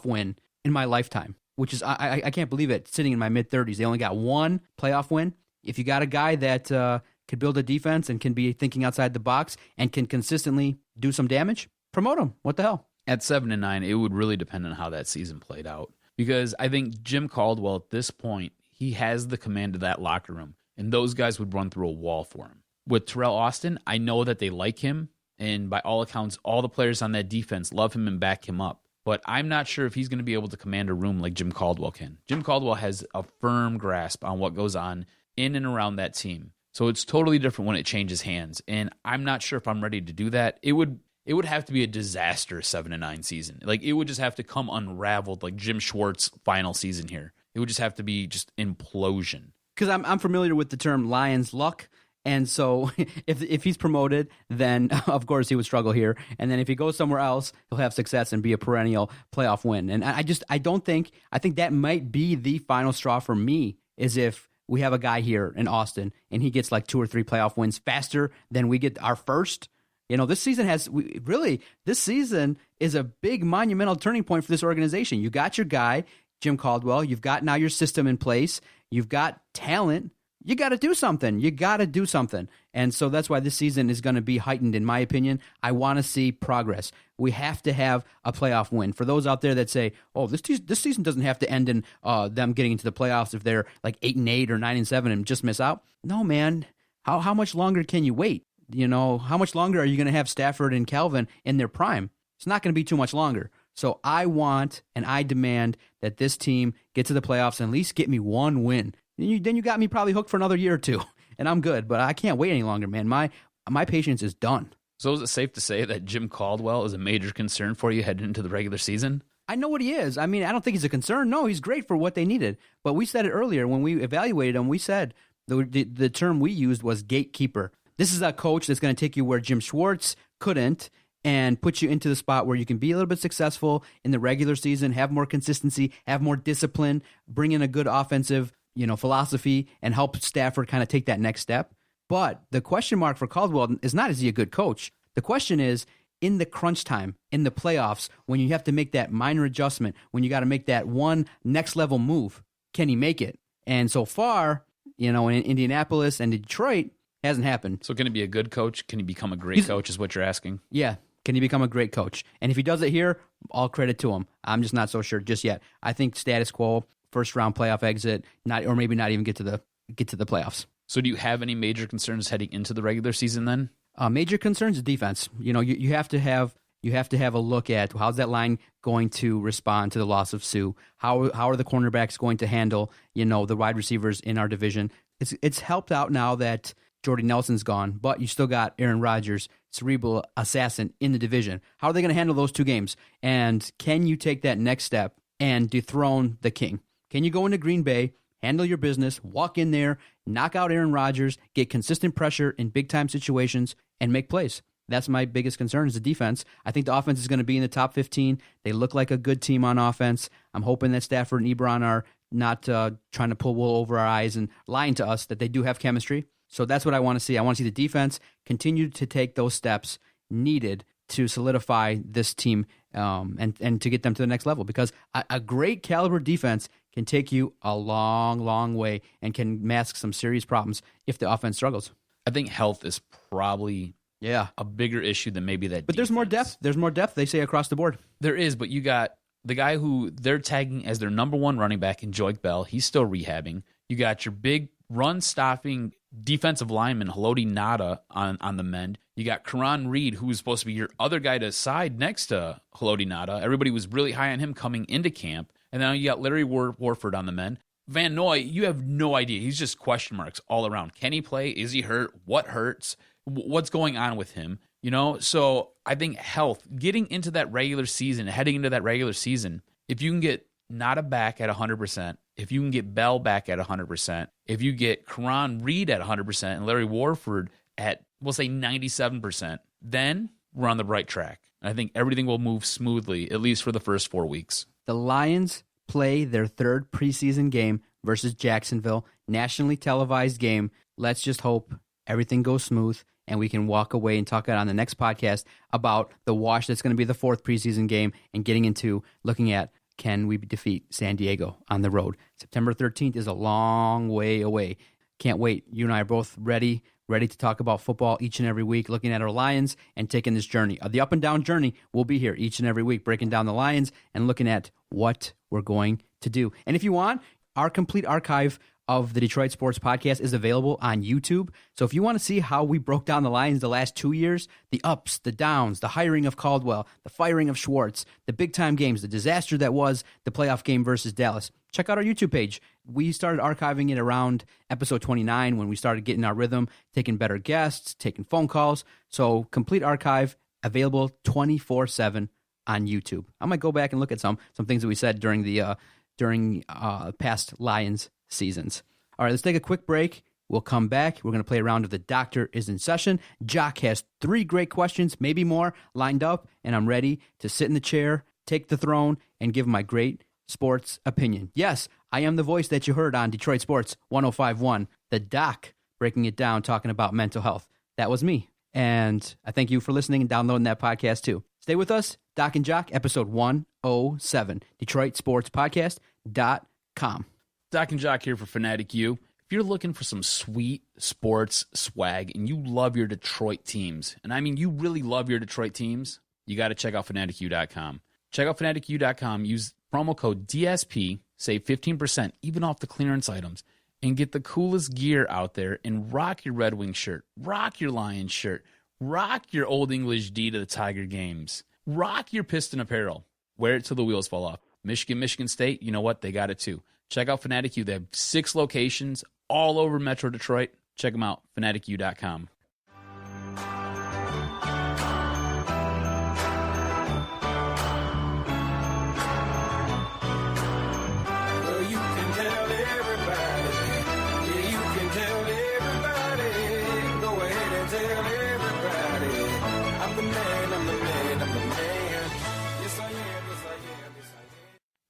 win in my lifetime? Which is, I can't believe it, sitting in my mid-30s. They only got one playoff win. If you got a guy that could build a defense and can be thinking outside the box and can consistently do some damage, promote him. What the hell? At 7-9, it would really depend on how that season played out. Because I think Jim Caldwell, at this point, he has the command of that locker room. And those guys would run through a wall for him. with Terrell Austin, I know that they like him. And by all accounts, all the players on that defense love him and back him up. But I'm not sure if he's going to be able to command a room like Jim Caldwell can. Jim Caldwell has a firm grasp on what goes on in and around that team. So it's totally different when it changes hands. And I'm not sure if I'm ready to do that. It would have to be a disaster 7-9 season. Like, it would just have to come unraveled like Jim Schwartz final season here. It would just have to be just implosion. Because I'm familiar with the term Lions luck. And so if he's promoted, then of course he would struggle here. And then if he goes somewhere else, he'll have success and be a perennial playoff win. And I think that might be the final straw for me, is if we have a guy here in Austin and he gets like 2 or 3 playoff wins faster than we get our first. This season this season is a big monumental turning point for this organization. You got your guy, Jim Caldwell. You've got now your system in place. You've got talent. You got to do something. And so that's why this season is going to be heightened, in my opinion. I want to see progress. We have to have a playoff win. For those out there that say, oh, this season doesn't have to end in them getting into the playoffs if they're like 8-8 or 9-7 and just miss out. No, man. How much longer can you wait? How much longer are you going to have Stafford and Calvin in their prime? It's not going to be too much longer. So I want and I demand that this team get to the playoffs and at least get me one win. Then you got me probably hooked for another year or two, and I'm good. But I can't wait any longer, man. My patience is done. So is it safe to say that Jim Caldwell is a major concern for you heading into the regular season? I know what he is. I mean, I don't think he's a concern. No, he's great for what they needed. But we said it earlier when we evaluated him. We said the term we used was gatekeeper. This is a coach that's going to take you where Jim Schwartz couldn't and put you into the spot where you can be a little bit successful in the regular season, have more consistency, have more discipline, bring in a good offensive philosophy, and help Stafford kind of take that next step. But the question mark for Caldwell is not, is he a good coach? The question is, in the crunch time, in the playoffs, when you have to make that minor adjustment, when you got to make that one next level move, can he make it? And so far, in Indianapolis and Detroit, hasn't happened. So can he be a good coach? Can he become a great coach is what you're asking? Yeah. Can he become a great coach? And if he does it here, all credit to him. I'm just not so sure just yet. I think status quo, first round playoff exit, or maybe not even get to the playoffs. So do you have any major concerns heading into the regular season then? Major concerns is defense. You have to have a look at how's that line going to respond to the loss of Sue. How are the cornerbacks going to handle the wide receivers in our division? It's helped out now that Jordy Nelson's gone, but you still got Aaron Rodgers, cerebral assassin, in the division. How are they going to handle those two games? And can you take that next step and dethrone the king? Can you go into Green Bay, handle your business, walk in there, knock out Aaron Rodgers, get consistent pressure in big-time situations, and make plays? That's my biggest concern is the defense. I think the offense is going to be in the top 15. They look like a good team on offense. I'm hoping that Stafford and Ebron are not trying to pull wool over our eyes and lying to us, that they do have chemistry. So that's what I want to see. I want to see the defense continue to take those steps needed to solidify this team and to get them to the next level, because a great caliber defense can take you a long, long way and can mask some serious problems if the offense struggles. I think health is probably a bigger issue than maybe that. But defense. There's more depth. There's more depth, they say, across the board. There is, but you got the guy who they're tagging as their number one running back in Joik Bell. He's still rehabbing. You got your big run-stopping defensive lineman, Haloti Ngata, on the mend. You got Karan Reed, who was supposed to be your other guy to side next to Haloti Ngata. Everybody was really high on him coming into camp. And now you got Larry Warford on the mend. Van Noy, you have no idea. He's just question marks all around. Can he play? Is he hurt? What hurts? What's going on with him? So I think health, getting into that regular season, heading into that regular season, if you can get Ngata back at 100%, if you can get Bell back at 100%, if you get Karan Reed at 100% and Larry Warford at, we'll say 97%, then we're on the right track. I think everything will move smoothly, at least for the first 4 weeks. The Lions play their third preseason game versus Jacksonville, nationally televised game. Let's just hope everything goes smooth and we can walk away and talk on the next podcast about the wash that's going to be the fourth preseason game and getting into looking at, can we defeat San Diego on the road? September 13th is a long way away. Can't wait. You and I are both ready to talk about football each and every week, looking at our Lions and taking this journey. The up and down journey, we'll be here each and every week, breaking down the Lions and looking at what we're going to do. And if you want, our complete archive of the Detroit Sports Podcast is available on YouTube. So if you want to see how we broke down the Lions the last 2 years, the ups, the downs, the hiring of Caldwell, the firing of Schwartz, the big-time games, the disaster that was the playoff game versus Dallas, check out our YouTube page. We started archiving it around episode 29 when we started getting our rhythm, taking better guests, taking phone calls. So complete archive available 24/7 on YouTube. I might go back and look at some things that we said during the past Lions seasons. All right, let's take a quick break. We'll come back. We're going to play a round of The Doctor is in Session. Jock has 3 great questions, maybe more, lined up, and I'm ready to sit in the chair, take the throne, and give my great sports opinion. Yes, I am the voice that you heard on Detroit Sports 105.1, The Doc, breaking it down, talking about mental health. That was me. And I thank you for listening and downloading that podcast too. Stay with us. Doc and Jock, episode 107, DetroitSportsPodcast.com. Doc and Jock here for Fanatic U. If you're looking for some sweet sports swag and you love your Detroit teams, and I mean you really love your Detroit teams, you got to check out FanaticU.com. Check out FanaticU.com, use promo code DSP, save 15% even off the clearance items, and get the coolest gear out there and rock your Red Wings shirt, rock your Lions shirt, rock your Old English D to the Tiger games, rock your Piston apparel, wear it till the wheels fall off. Michigan State, you know what? They got it too. Check out Fanatic U. They have 6 locations all over Metro Detroit. Check them out, FanaticU.com.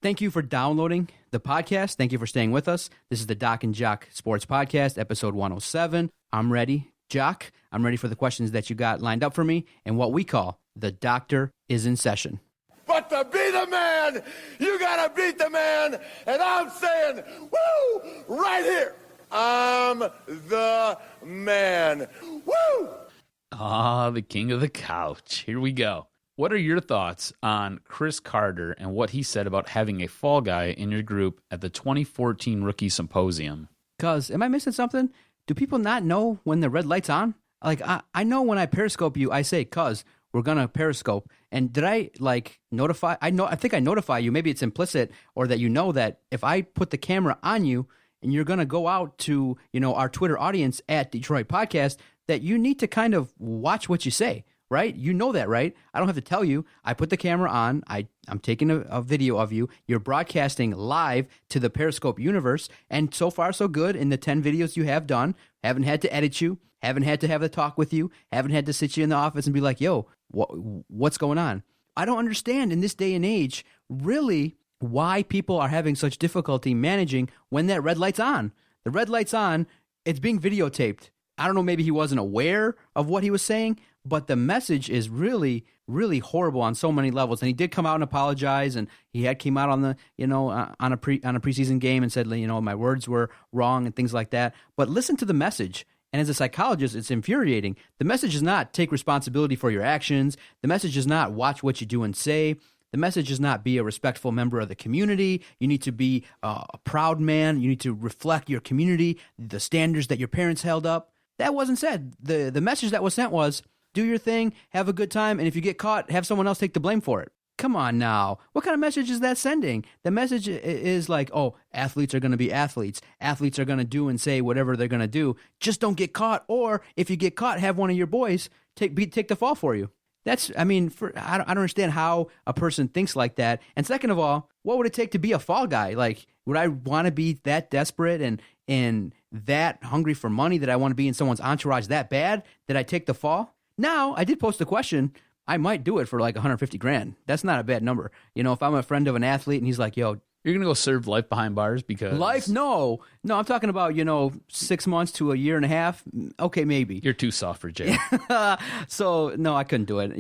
Thank you for downloading the podcast. Thank you for staying with us. This is the Doc and Jock Sports Podcast, episode 107. I'm ready, Jock. I'm ready for the questions that you got lined up for me and what we call The Doctor is in Session. But to be the man, you gotta beat the man. And I'm saying, woo, right here. I'm the man. Woo! Ah, the king of the couch. Here we go. What are your thoughts on Chris Carter and what he said about having a fall guy in your group at the 2014 Rookie Symposium? Cuz, am I missing something? Do people not know when the red light's on? Like, I know when I Periscope you, I say, cuz, we're going to Periscope. And did I, notify? I think I notify you. Maybe it's implicit or that you know that if I put the camera on you and you're going to go out to, our Twitter audience at Detroit Podcast, that you need to kind of watch what you say. Right? You know that, right? I don't have to tell you. I put the camera on. I'm taking a video of you. You're broadcasting live to the Periscope universe. And so far, so good. In the 10 videos you have done, haven't had to edit you, haven't had to have a talk with you, haven't had to sit you in the office and be like, yo, what's going on? I don't understand in this day and age, really, why people are having such difficulty managing when that red light's on. The red light's on. It's being videotaped. I don't know, maybe he wasn't aware of what he was saying, but the message is really, really horrible on so many levels. And he did come out and apologize, and he came out on the, on a preseason game and said, my words were wrong and things like that. But listen to the message. And as a psychologist, it's infuriating. The message is not take responsibility for your actions. The message is not watch what you do and say. The message is not be a respectful member of the community. You need to be a proud man. You need to reflect your community, the standards that your parents held up. That wasn't said. The message that was sent was, do your thing, have a good time, and if you get caught, have someone else take the blame for it. Come on now. What kind of message is that sending? The message is like, oh, athletes are going to be athletes. Athletes are going to do and say whatever they're going to do. Just don't get caught. Or if you get caught, have one of your boys take the fall for you. I don't understand how a person thinks like that. And second of all, what would it take to be a fall guy? Like, would I want to be that desperate and that hungry for money that I want to be in someone's entourage that bad that I take the fall? Now, I did post a question. I might do it for like $150,000. That's not a bad number. If I'm a friend of an athlete and he's like, yo, you're going to go serve life behind bars because... Life? No, I'm talking about, 6 months to a year and a half. Okay, maybe. You're too soft for jail. So, no, I couldn't do it.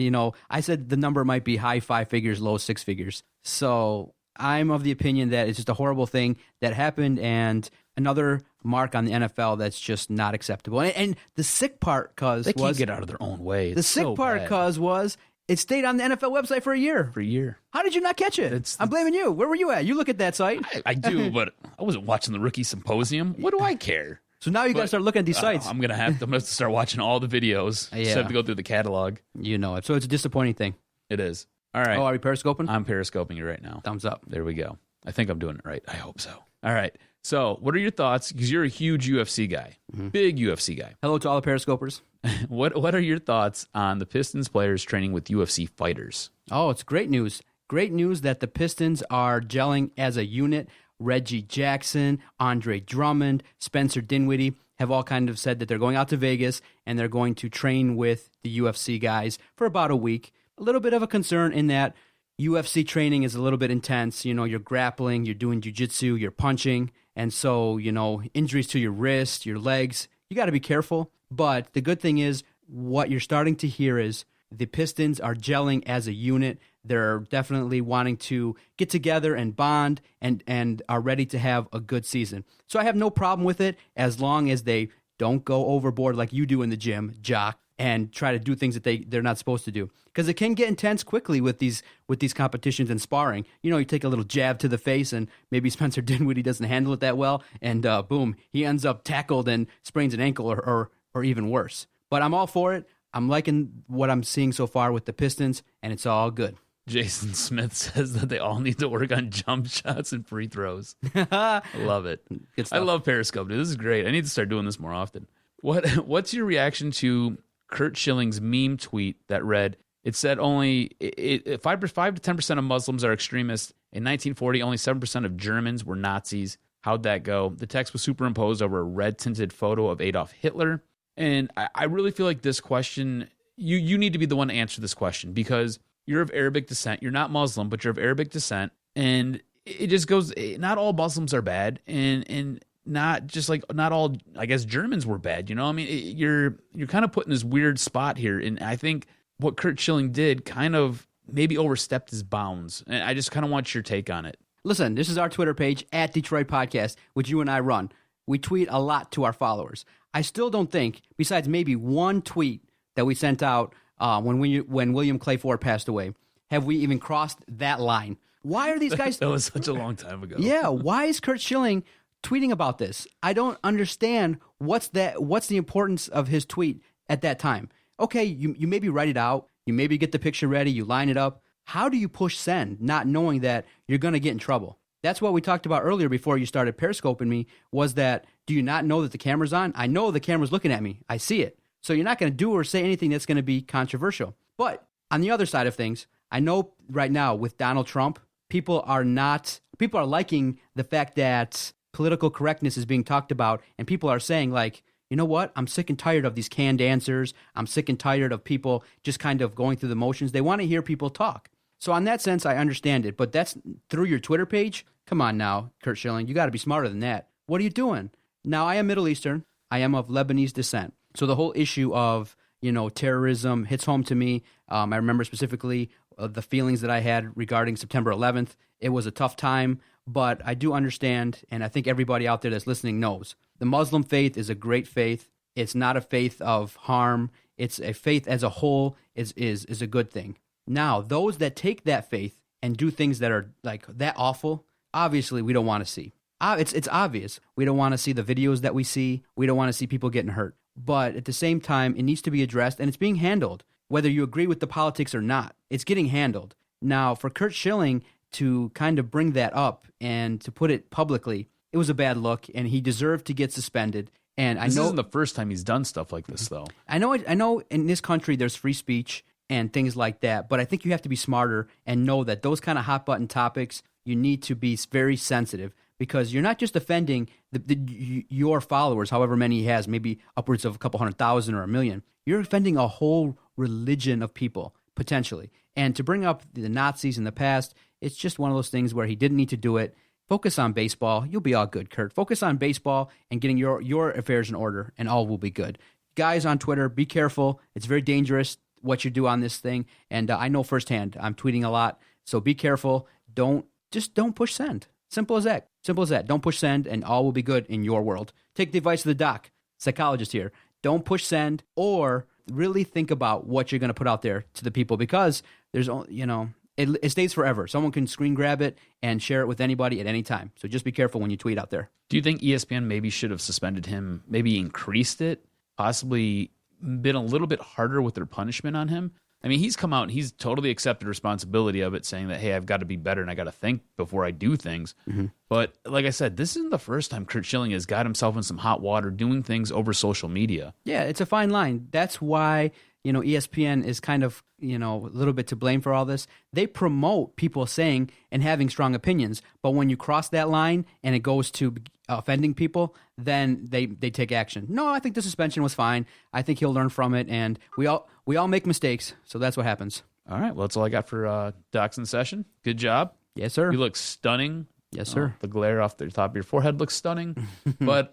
I said the number might be high 5 figures, low 6 figures. So I'm of the opinion that it's just a horrible thing that happened and another mark on the NFL that's just not acceptable. And the sick part, they can't get out of their own way. The sick part, was It stayed on the NFL website for a year. For a year. How did you not catch it? I'm blaming you. Where were you at? You look at that site. I do, but I wasn't watching the rookie symposium. What do I care? So now you got to start looking at these sites. I'm gonna have to start watching all the videos. Yeah. Just have to go through the catalog. You know it. So it's a disappointing thing. It is. All right. Oh, are we periscoping? I'm periscoping you right now. Thumbs up. There we go. I think I'm doing it right. I hope so. All right. So what are your thoughts? Because you're a huge UFC guy. Big UFC guy. Hello to all the periscopers. What are your thoughts on the Pistons players training with UFC fighters? Oh, it's great news. Great news that the Pistons are gelling as a unit. Reggie Jackson, Andre Drummond, Spencer Dinwiddie have all kind of said that they're going out to Vegas and they're going to train with the UFC guys for about a week. A little bit of a concern in that UFC training is a little bit intense. You know, you're grappling, you're doing jiu-jitsu, you're punching. And so, you know, injuries to your wrist, your legs, you got to be careful. But the good thing is what you're starting to hear is the Pistons are gelling as a unit. They're definitely wanting to get together and bond and are ready to have a good season. So I have no problem with it as long as they don't go overboard like you do in the gym, Jock, and try to do things that they're not supposed to do. Because it can get intense quickly with these competitions and sparring. You know, you take a little jab to the face and maybe Spencer Dinwiddie doesn't handle it that well, and boom, he ends up tackled and sprains an ankle or even worse. But I'm all for it. I'm liking what I'm seeing so far with the Pistons, and it's all good. Jason Smith says that they all need to work on jump shots and free throws. I love it. Good stuff. I love Periscope, dude. This is great. I need to start doing this more often. What's your reaction to Curt Schilling's meme tweet that read, it said only 5 to 10% of Muslims are extremists. In 1940, only 7% of Germans were Nazis. How'd that go? The text was superimposed over a red-tinted photo of Adolf Hitler. And I really feel like this question, you need to be the one to answer this question because you're of Arabic descent. You're not Muslim, but you're of Arabic descent. And it just goes, not all Muslims are bad. And not just like, not all, I guess, Germans were bad. You know, I mean, you're kind of put in this weird spot here. And I think what Curt Schilling did kind of maybe overstepped his bounds. And I just kind of want your take on it. Listen, this is our Twitter page, @Detroit Podcast, which you and I run. We tweet a lot to our followers. I still don't think, besides maybe one tweet that we sent out when William Clay Ford passed away, have we even crossed that line. Why are these guys... That was such a long time ago. Yeah, why is Curt Schilling tweeting about this? I don't understand what's the importance of his tweet at that time. Okay, you maybe write it out, you maybe get the picture ready, you line it up. How do you push send not knowing that you're going to get in trouble? That's what we talked about earlier before you started periscoping me, was that, do you not know that the camera's on? I know the camera's looking at me. I see it. So you're not going to do or say anything that's going to be controversial. But on the other side of things, I know right now with Donald Trump, people are liking the fact that political correctness is being talked about, and people are saying, like, you know what? I'm sick and tired of these canned answers. I'm sick and tired of people just kind of going through the motions. They want to hear people talk. So in that sense, I understand it. But that's through your Twitter page? Come on now, Curt Schilling. You got to be smarter than that. What are you doing? Now, I am Middle Eastern. I am of Lebanese descent. So the whole issue of, terrorism hits home to me. I remember specifically the feelings that I had regarding September 11th. It was a tough time, but I do understand, and I think everybody out there that's listening knows, the Muslim faith is a great faith. It's not a faith of harm. It's a faith as a whole is a good thing. Now, those that take that faith and do things that are like that awful, obviously we don't want to see. It's obvious. We don't want to see the videos that we see. We don't want to see people getting hurt. But at the same time, it needs to be addressed, and it's being handled. Whether you agree with the politics or not, it's getting handled. Now, for Curt Schilling to kind of bring that up and to put it publicly, it was a bad look, and he deserved to get suspended. And This isn't the first time he's done stuff like this, though. I know in this country there's free speech and things like that, but I think you have to be smarter and know that those kind of hot-button topics, you need to be very sensitive, because you're not just offending your followers, however many he has, maybe upwards of a couple 100,000 or 1 million. You're offending a whole religion of people, potentially. And to bring up the Nazis in the past, it's just one of those things where he didn't need to do it. Focus on baseball. You'll be all good, Curt. Focus on baseball and getting your affairs in order, and all will be good. Guys on Twitter, be careful. It's very dangerous what you do on this thing. And I know firsthand. I'm tweeting a lot. So be careful. Don't push send. Simple as that. Simple as that. Don't push send, and all will be good in your world. Take the advice of the doc, psychologist here. Don't push send, or really think about what you're going to put out there to the people, because there's, it stays forever. Someone can screen grab it and share it with anybody at any time. So just be careful when you tweet out there. Do you think ESPN maybe should have suspended him, maybe increased it, possibly been a little bit harder with their punishment on him? I mean, he's come out and he's totally accepted responsibility of it, saying that, hey, I've got to be better and I got to think before I do things. Mm-hmm. But like I said, this isn't the first time Curt Schilling has got himself in some hot water doing things over social media. Yeah, it's a fine line. That's why, ESPN is kind of, a little bit to blame for all this. They promote people saying and having strong opinions, but when you cross that line and it goes to offending people, then they take action. No, I think the suspension was fine. I think he'll learn from it, and we all make mistakes, so that's what happens. All right, well, that's all I got for Doc's in session. Good job. Yes, sir. You look stunning. Yes, sir. The glare off the top of your forehead looks stunning, but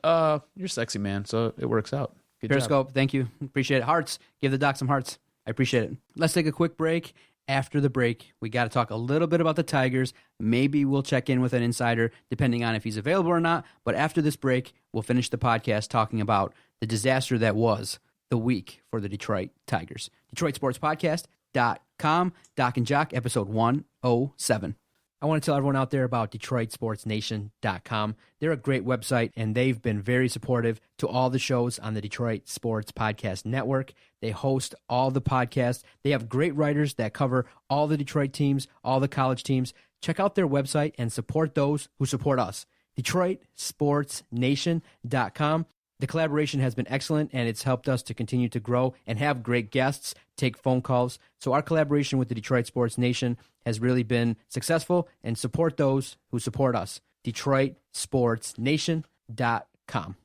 you're sexy, man, so it works out. Good Periscope, job. Thank you. Appreciate it. Hearts. Give the Doc some hearts. I appreciate it. Let's take a quick break. After the break, we got to talk a little bit about the Tigers. Maybe we'll check in with an insider, depending on if he's available or not. But after this break, we'll finish the podcast talking about the disaster that was the week for the Detroit Tigers. DetroitSportsPodcast.com, DocNJock, episode 107. I want to tell everyone out there about DetroitSportsNation.com. They're a great website, and they've been very supportive to all the shows on the Detroit Sports Podcast Network. They host all the podcasts. They have great writers that cover all the Detroit teams, all the college teams. Check out their website and support those who support us. DetroitSportsNation.com. The collaboration has been excellent, and it's helped us to continue to grow and have great guests, take phone calls. So our collaboration with the Detroit Sports Nation has really been successful, and support those who support us. DetroitSportsNation.com.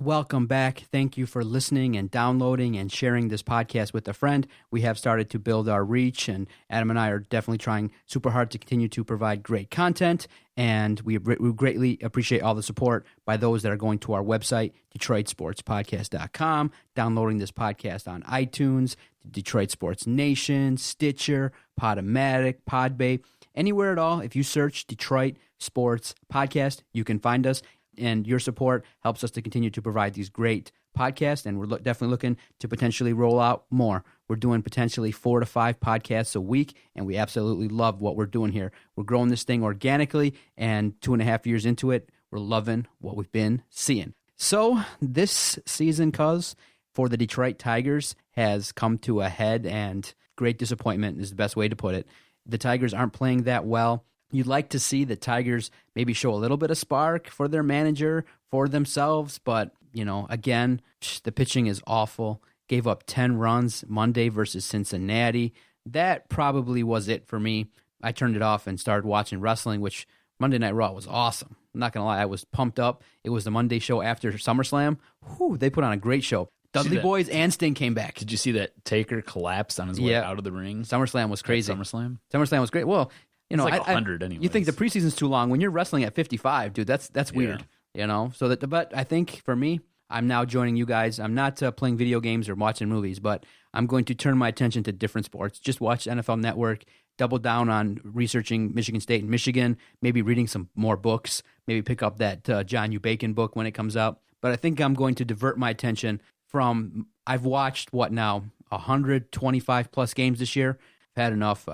Welcome back. Thank you for listening and downloading and sharing this podcast with a friend. We have started to build our reach, and Adam and I are definitely trying super hard to continue to provide great content, and we greatly appreciate all the support by those that are going to our website, DetroitSportsPodcast.com, downloading this podcast on iTunes, Detroit Sports Nation, Stitcher, Podomatic, Podbay, anywhere at all. If you search Detroit Sports Podcast, you can find us. And your support helps us to continue to provide these great podcasts, and we're definitely looking to potentially roll out more. We're doing potentially 4 to 5 podcasts a week, and we absolutely love what we're doing here. We're growing this thing organically, and 2.5 years into it, we're loving what we've been seeing. So this season, for the Detroit Tigers, has come to a head, and great disappointment is the best way to put it. The Tigers aren't playing that well. You'd like to see the Tigers maybe show a little bit of spark for their manager, for themselves, but, again, the pitching is awful. Gave up 10 runs Monday versus Cincinnati. That probably was it for me. I turned it off and started watching wrestling, which Monday Night Raw was awesome. I'm not going to lie, I was pumped up. It was the Monday show after SummerSlam. Whew, they put on a great show. Dudley Boys and Sting came back. Did you see that Taker collapsed on his way out of the ring? SummerSlam was crazy. SummerSlam was great. Well, it's like 100 anyway. You think the preseason's too long. When you're wrestling at 55, dude, that's weird. So but I think for me, I'm now joining you guys. I'm not playing video games or watching movies, but I'm going to turn my attention to different sports. Just watch NFL Network, double down on researching Michigan State and Michigan, maybe reading some more books, maybe pick up that John U. Bacon book when it comes out. But I think I'm going to divert my attention from, I've watched, 125 plus games this year. I've had enough.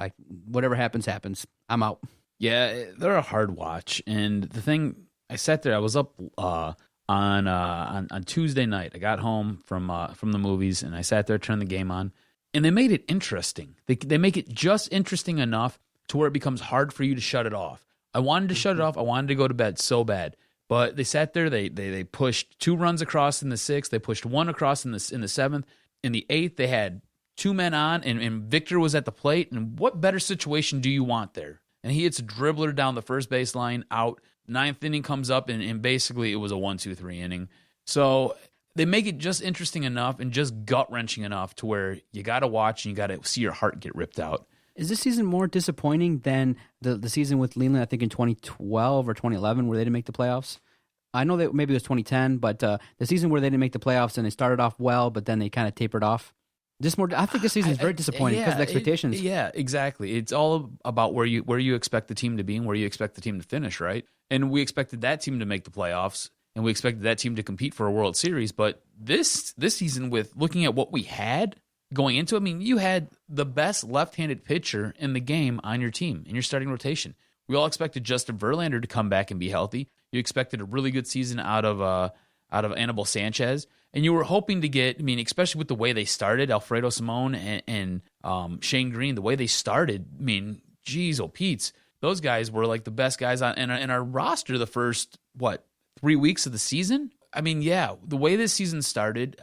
Whatever happens. I'm out. Yeah, they're a hard watch. And the thing, I sat there, I was up on Tuesday night. I got home from the movies, and I sat there, turned the game on, and they made it interesting. They make it just interesting enough to where it becomes hard for you to shut it off. I wanted to shut it off. I wanted to go to bed so bad. But they sat there, they pushed 2 runs across in the 6th, they pushed 1 across in the 7th. In the 8th, they had 2 men on, and Victor was at the plate. And what better situation do you want there? And he hits a dribbler down the first baseline, out. 9th inning comes up, and basically it was a 1-2-3 inning. So they make it just interesting enough and just gut-wrenching enough to where you got to watch and you got to see your heart get ripped out. Is this season more disappointing than the season with Leland, I think in 2012 or 2011, where they didn't make the playoffs? I know that maybe it was 2010, but the season where they didn't make the playoffs and they started off well, but then they kind of tapered off. I think this season is very disappointing because of the expectations. Yeah, exactly. It's all about where you expect the team to be and where you expect the team to finish, right? And we expected that team to make the playoffs, and we expected that team to compete for a World Series. But this season, with looking at what we had going into it, I mean, you had the best left-handed pitcher in the game on your team, in your starting rotation. We all expected Justin Verlander to come back and be healthy. You expected a really good season out of Anibal Sanchez. And you were hoping to get, I mean, especially with the way they started, Alfredo Simon and Shane Green, the way they started, I mean, geez, oh, Pete's. Those guys were like the best guys in our roster the first, 3 weeks of the season? I mean, yeah, the way this season started,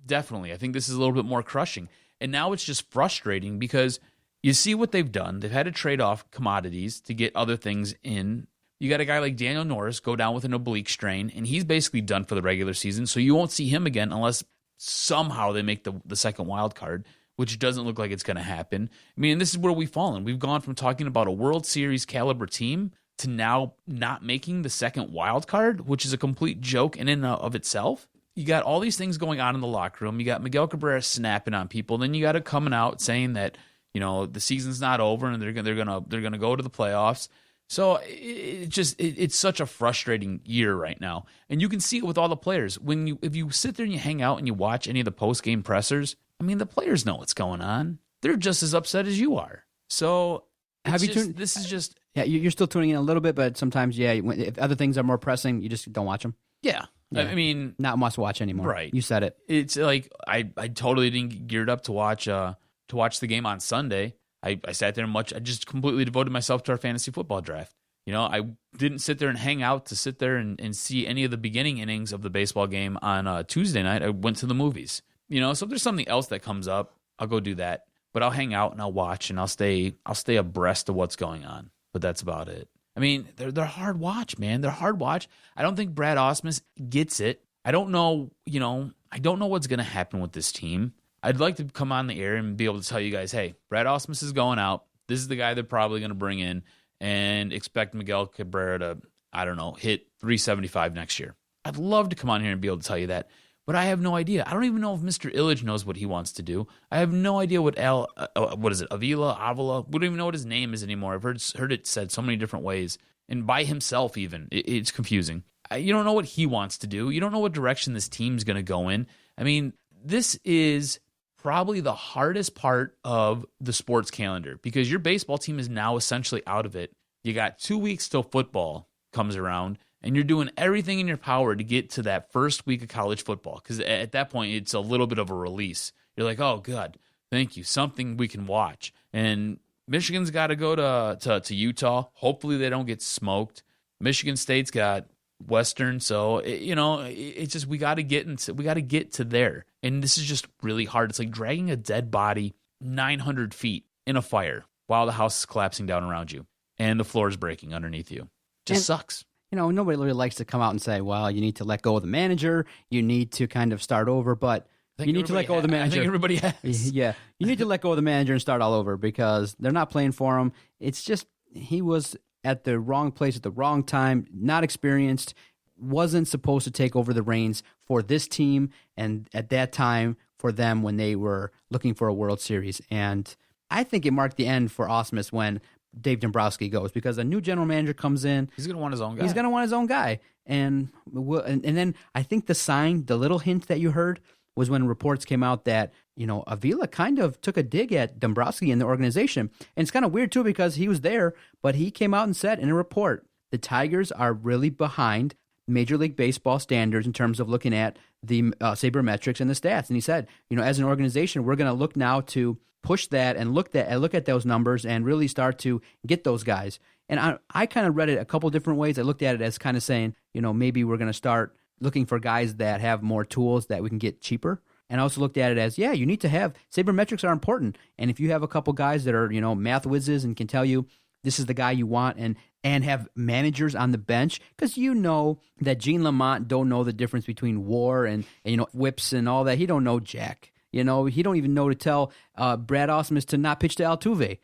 definitely. I think this is a little bit more crushing. And now it's just frustrating because you see what they've done. They've had to trade off commodities to get other things in. You got a guy like Daniel Norris go down with an oblique strain, and he's basically done for the regular season, so you won't see him again unless somehow they make the second wild card, which doesn't look like it's going to happen. I mean, this is where we've fallen. We've gone from talking about a World Series caliber team to now not making the second wild card, which is a complete joke in and of itself. You got all these things going on in the locker room. You got Miguel Cabrera snapping on people. Then you got it coming out saying that, you know, the season's not over and they're gonna go to the playoffs. So it's such a frustrating year right now, and you can see it with all the players. If you sit there and you hang out and you watch any of the post game pressers, I mean, the players know what's going on. They're just as upset as you are. So this is just you're still tuning in a little bit, but sometimes if other things are more pressing, you just don't watch them. Yeah. I mean, not must watch anymore. Right. You said it. It's like I totally didn't get geared up to watch the game on Sunday. I sat there and I just completely devoted myself to our fantasy football draft. You know, I didn't sit there and hang out to sit there and see any of the beginning innings of the baseball game on Tuesday night. I went to the movies. You know, so if there's something else that comes up, I'll go do that. But I'll hang out and I'll watch and I'll stay abreast of what's going on. But that's about it. I mean, they're hard watch, man. They're hard watch. I don't think Brad Ausmus gets it. I don't know what's going to happen with this team. I'd like to come on the air and be able to tell you guys, hey, Brad Ausmus is going out. This is the guy they're probably going to bring in, and expect Miguel Cabrera to, I don't know, hit 375 next year. I'd love to come on here and be able to tell you that, but I have no idea. I don't even know if Mr. Illich knows what he wants to do. I have no idea what Avila? We don't even know what his name is anymore. I've heard it said so many different ways, and by himself even. It's confusing. You don't know what he wants to do. You don't know what direction this team's going to go in. I mean, this is probably the hardest part of the sports calendar because your baseball team is now essentially out of it. You got 2 weeks till football comes around, and you're doing everything in your power to get to that first week of college football because at that point, it's a little bit of a release. You're like, oh, God, thank you, something we can watch. And Michigan's got to go to Utah. Hopefully they don't get smoked. Michigan State's got Western, so it's just we got to get to there, and this is just really hard. It's like dragging a dead body 900 feet in a fire while the house is collapsing down around you and the floor is breaking underneath you. Just sucks. You know, nobody really likes to come out and say, "Well, you need to let go of the manager. You need to kind of start over," but you need to let go of the manager. I think everybody has. Yeah, you need to let go of the manager and start all over because they're not playing for him. It's just he was at the wrong place at the wrong time, not experienced, wasn't supposed to take over the reins for this team and at that time for them when they were looking for a World Series. And I think it marked the end for Ausmus when Dave Dombrowski goes because a new general manager comes in. He's going to want his own guy. He's going to want his own guy. And then I think the little hint that you heard was when reports came out that, Avila kind of took a dig at Dombrowski and the organization. And it's kind of weird, too, because he was there, but he came out and said in a report, the Tigers are really behind Major League Baseball standards in terms of looking at the sabermetrics and the stats. And he said, as an organization, we're going to look now to push that and look at those numbers and really start to get those guys. And I kind of read it a couple different ways. I looked at it as kind of saying, maybe we're going to start looking for guys that have more tools that we can get cheaper. And I also looked at it as, you need to have sabermetrics are important. And if you have a couple guys that are, math whizzes and can tell you this is the guy you want and have managers on the bench, because that Gene Lamont don't know the difference between WAR and whips and all that. He don't know jack. He don't even know to tell Brad Ausmus to not pitch to Altuve.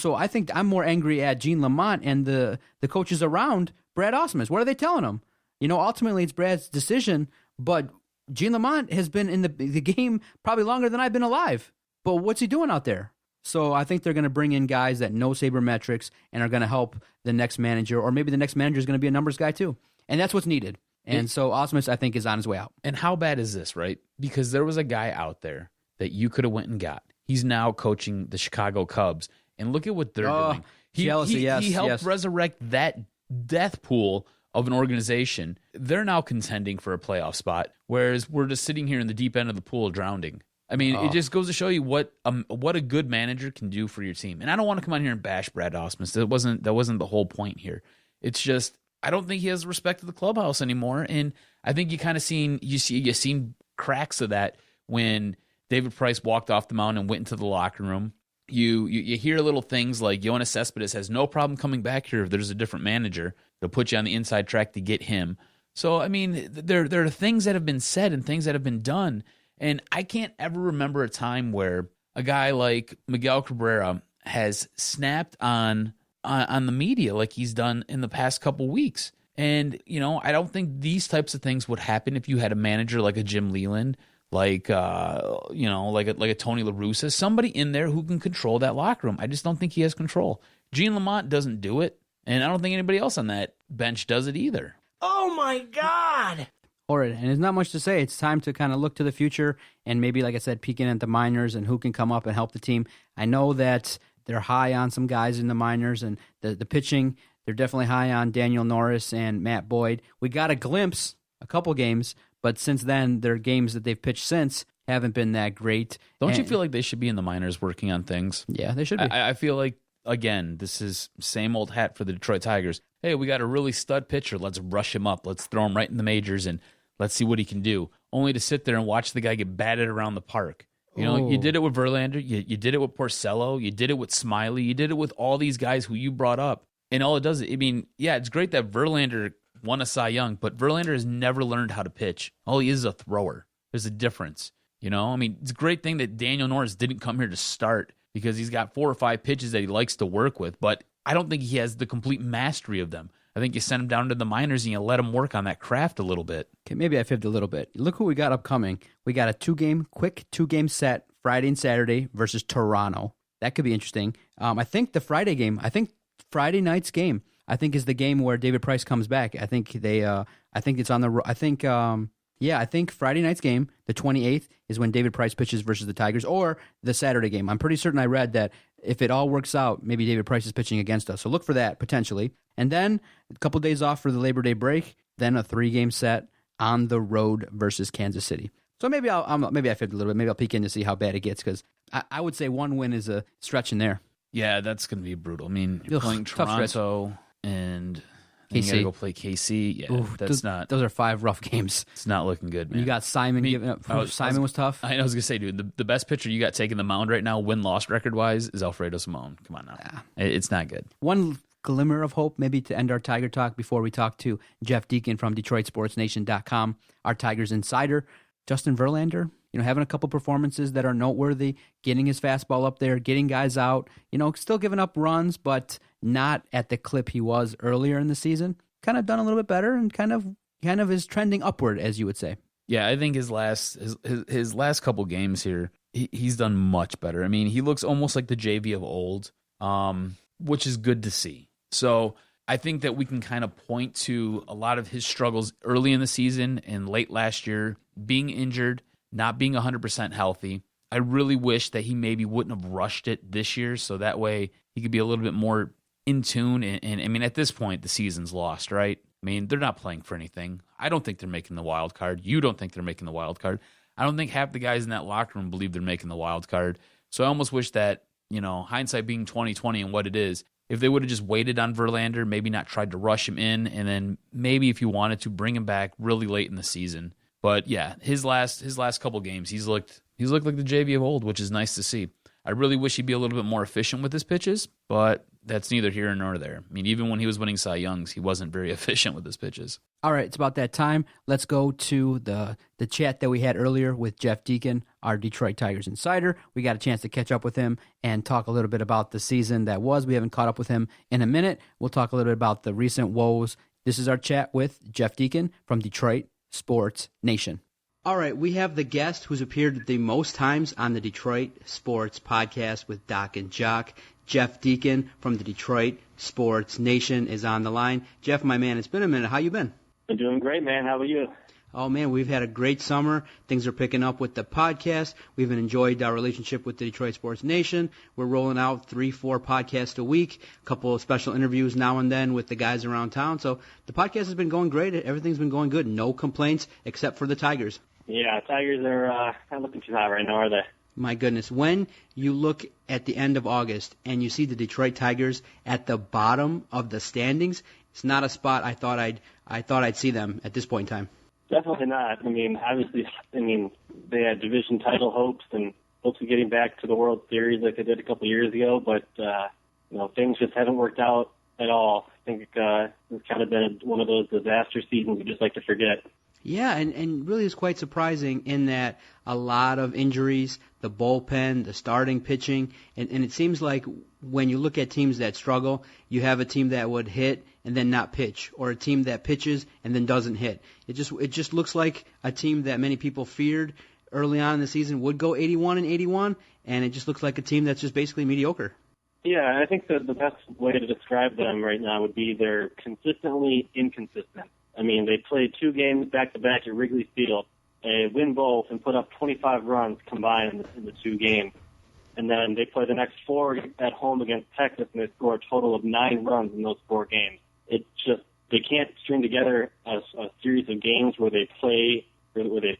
So I think I'm more angry at Gene Lamont and the coaches around Brad Ausmus. What are they telling him? Ultimately it's Brad's decision, but Gene Lamont has been in the game probably longer than I've been alive. But what's he doing out there? So I think they're going to bring in guys that know sabermetrics and are going to help the next manager, or maybe the next manager is going to be a numbers guy too. And that's what's needed. And so Osmus, I think, is on his way out. And how bad is this, right? Because there was a guy out there that you could have went and got. He's now coaching the Chicago Cubs. And look at what they're doing. He helped resurrect that death pool of an organization. They're now contending for a playoff spot, whereas we're just sitting here in the deep end of the pool drowning. I mean, it just goes to show you what a good manager can do for your team. And I don't want to come on here and bash Brad Osmus. That wasn't the whole point here. It's just I don't think he has respect to the clubhouse anymore. And I think you kind of seen cracks of that when David Price walked off the mound and went into the locker room. You hear little things like Yoenis Cespedes has no problem coming back here if there's a different manager. They'll put you on the inside track to get him. So, I mean, there are things that have been said and things that have been done. And I can't ever remember a time where a guy like Miguel Cabrera has snapped on the media like he's done in the past couple weeks. And, I don't think these types of things would happen if you had a manager like a Jim Leland, like a Tony La Russa, somebody in there who can control that locker room. I just don't think he has control. Gene Lamont doesn't do it, and I don't think anybody else on that bench does it either. Oh, my God. All right, and there's not much to say. It's time to kind of look to the future and maybe, like I said, peeking at the minors and who can come up and help the team. I know that they're high on some guys in the minors, and the pitching, they're definitely high on Daniel Norris and Matt Boyd. We got a glimpse, a couple games, but since then, their games that they've pitched since haven't been that great. Don't you feel like they should be in the minors working on things? Yeah, they should be. I feel like, again, this is same old hat for the Detroit Tigers. Hey, we got a really stud pitcher. Let's rush him up. Let's throw him right in the majors and let's see what he can do. Only to sit there and watch the guy get batted around the park. You did it with Verlander. You did it with Porcello. You did it with Smiley. You did it with all these guys who you brought up. And all it does, it's great that Verlander won a Cy Young, but Verlander has never learned how to pitch. All he is a thrower. There's a difference. It's a great thing that Daniel Norris didn't come here to start because he's got 4 or 5 pitches that he likes to work with, but I don't think he has the complete mastery of them. I think you send him down to the minors and you let him work on that craft a little bit. Okay, maybe I fibbed a little bit. Look who we got upcoming. We got a quick two-game set, Friday and Saturday versus Toronto. That could be interesting. I think Friday night's game, I think is the game where David Price comes back. I think Friday night's game, the 28th, is when David Price pitches versus the Tigers, or the Saturday game. I'm pretty certain I read that if it all works out, maybe David Price is pitching against us. So look for that, potentially. And then a couple days off for the Labor Day break, then a 3-game set on the road versus Kansas City. So maybe maybe I fibbed a little bit. Maybe I'll peek in to see how bad it gets, because I would say one win is a stretch in there. Yeah, that's going to be brutal. I mean, you're playing Toronto and KC. You got to go play KC. Yeah, those are 5 rough games. It's not looking good, man. You got Simon giving up. Simon was tough. I was going to say, dude, the best pitcher you got taking the mound right now, win-loss record-wise, is Alfredo Simon. Come on now. Yeah. It's not good. One glimmer of hope, maybe to end our Tiger talk before we talk to Jeff Deacon from DetroitSportsNation.com, our Tigers insider. Justin Verlander, having a couple performances that are noteworthy, getting his fastball up there, getting guys out, still giving up runs, but not at the clip he was earlier in the season. Kind of done a little bit better and kind of is trending upward, as you would say. Yeah, I think his last couple games here, he's done much better. I mean, he looks almost like the JV of old, which is good to see. So I think that we can kind of point to a lot of his struggles early in the season and late last year, being injured, not being 100% healthy. I really wish that he maybe wouldn't have rushed it this year, so that way he could be a little bit more in tune. And I mean, at this point, the season's lost, right? I mean, they're not playing for anything. I don't think they're making the wild card. You don't think they're making the wild card. I don't think half the guys in that locker room believe they're making the wild card. So I almost wish that, hindsight being 20/20 and what it is, if they would have just waited on Verlander, maybe not tried to rush him in, and then maybe if you wanted to bring him back really late in the season. But yeah, his last couple games, he's looked like the JV of old, which is nice to see. I really wish he'd be a little bit more efficient with his pitches, but that's neither here nor there. I mean, even when he was winning Cy Youngs, he wasn't very efficient with his pitches. All right, it's about that time. Let's go to the chat that we had earlier with Jeff Deacon, our Detroit Tigers insider. We got a chance to catch up with him and talk a little bit about the season that was. We haven't caught up with him in a minute. We'll talk a little bit about the recent woes. This is our chat with Jeff Deacon from Detroit Sports Nation. All right, we have the guest who's appeared the most times on the Detroit Sports Podcast with DocNJock. Jeff Deacon from the Detroit Sports Nation is on the line. Jeff, my man, it's been a minute. How you been? I'm doing great, man. How about you? Oh, man, we've had a great summer. Things are picking up with the podcast. We've enjoyed our relationship with the Detroit Sports Nation. We're rolling out 3-4 podcasts a week, a couple of special interviews now and then with the guys around town. So the podcast has been going great. Everything's been going good. No complaints except for the Tigers. Yeah, Tigers are not looking too hot right now, are they? My goodness. When you look at the end of August and you see the Detroit Tigers at the bottom of the standings, it's not a spot I thought I'd see them at this point in time. Definitely not. I mean, obviously, they had division title hopes and hopes of getting back to the World Series like they did a couple of years ago, but things just haven't worked out at all. I think it's kind of been one of those disaster seasons we just like to forget. Yeah, and really is quite surprising in that a lot of injuries, the bullpen, the starting pitching, and it seems like when you look at teams that struggle, you have a team that would hit and then not pitch, or a team that pitches and then doesn't hit. It just looks like a team that many people feared early on in the season would go 81-81, and it just looks like a team that's just basically mediocre. Yeah, I think that the best way to describe them right now would be they're consistently inconsistent. I mean, they played 2 games back-to-back at Wrigley Field. They win both and put up 25 runs combined in the 2 games. And then they play the next 4 at home against Texas, and they score a total of 9 runs in those 4 games. It's just, they can't string together a series of games where they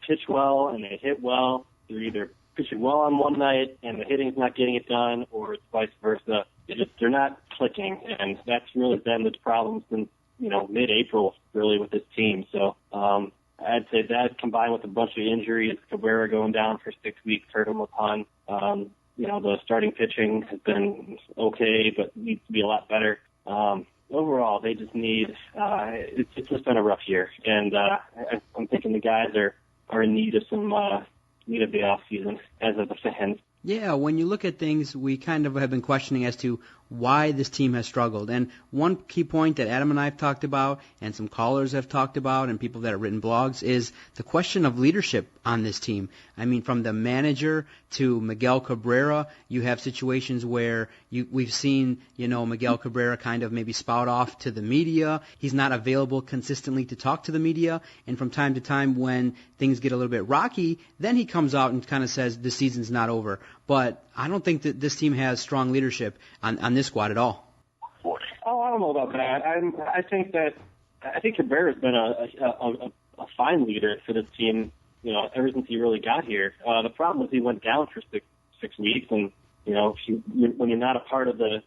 pitch well and they hit well. They're either pitching well on one night and the hitting's not getting it done, or it's vice versa. They're not clicking, and that's really been the problem since mid-April, really, with this team. So I'd say that combined with a bunch of injuries, Cabrera going down for 6 weeks hurt him a ton. The starting pitching has been okay, but needs to be a lot better. Overall, they just need it's just been a rough year, and I'm thinking the guys are in need of the off season as of the fans. Yeah, when you look at things, we kind of have been questioning as to why this team has struggled. And one key point that Adam and I have talked about, and some callers have talked about, and people that have written blogs, is the question of leadership on this team. I mean, from the manager to Miguel Cabrera, you have situations where we've seen, Miguel Cabrera kind of maybe spout off to the media. He's not available consistently to talk to the media. And from time to time, when things get a little bit rocky, then he comes out and kind of says the season's not over. But I don't think that this team has strong leadership on this squad at all. Oh, I don't know about that. I think Cabrera's been a fine leader for this team, ever since he really got here. The problem is he went down for six weeks, and when you're not a part of the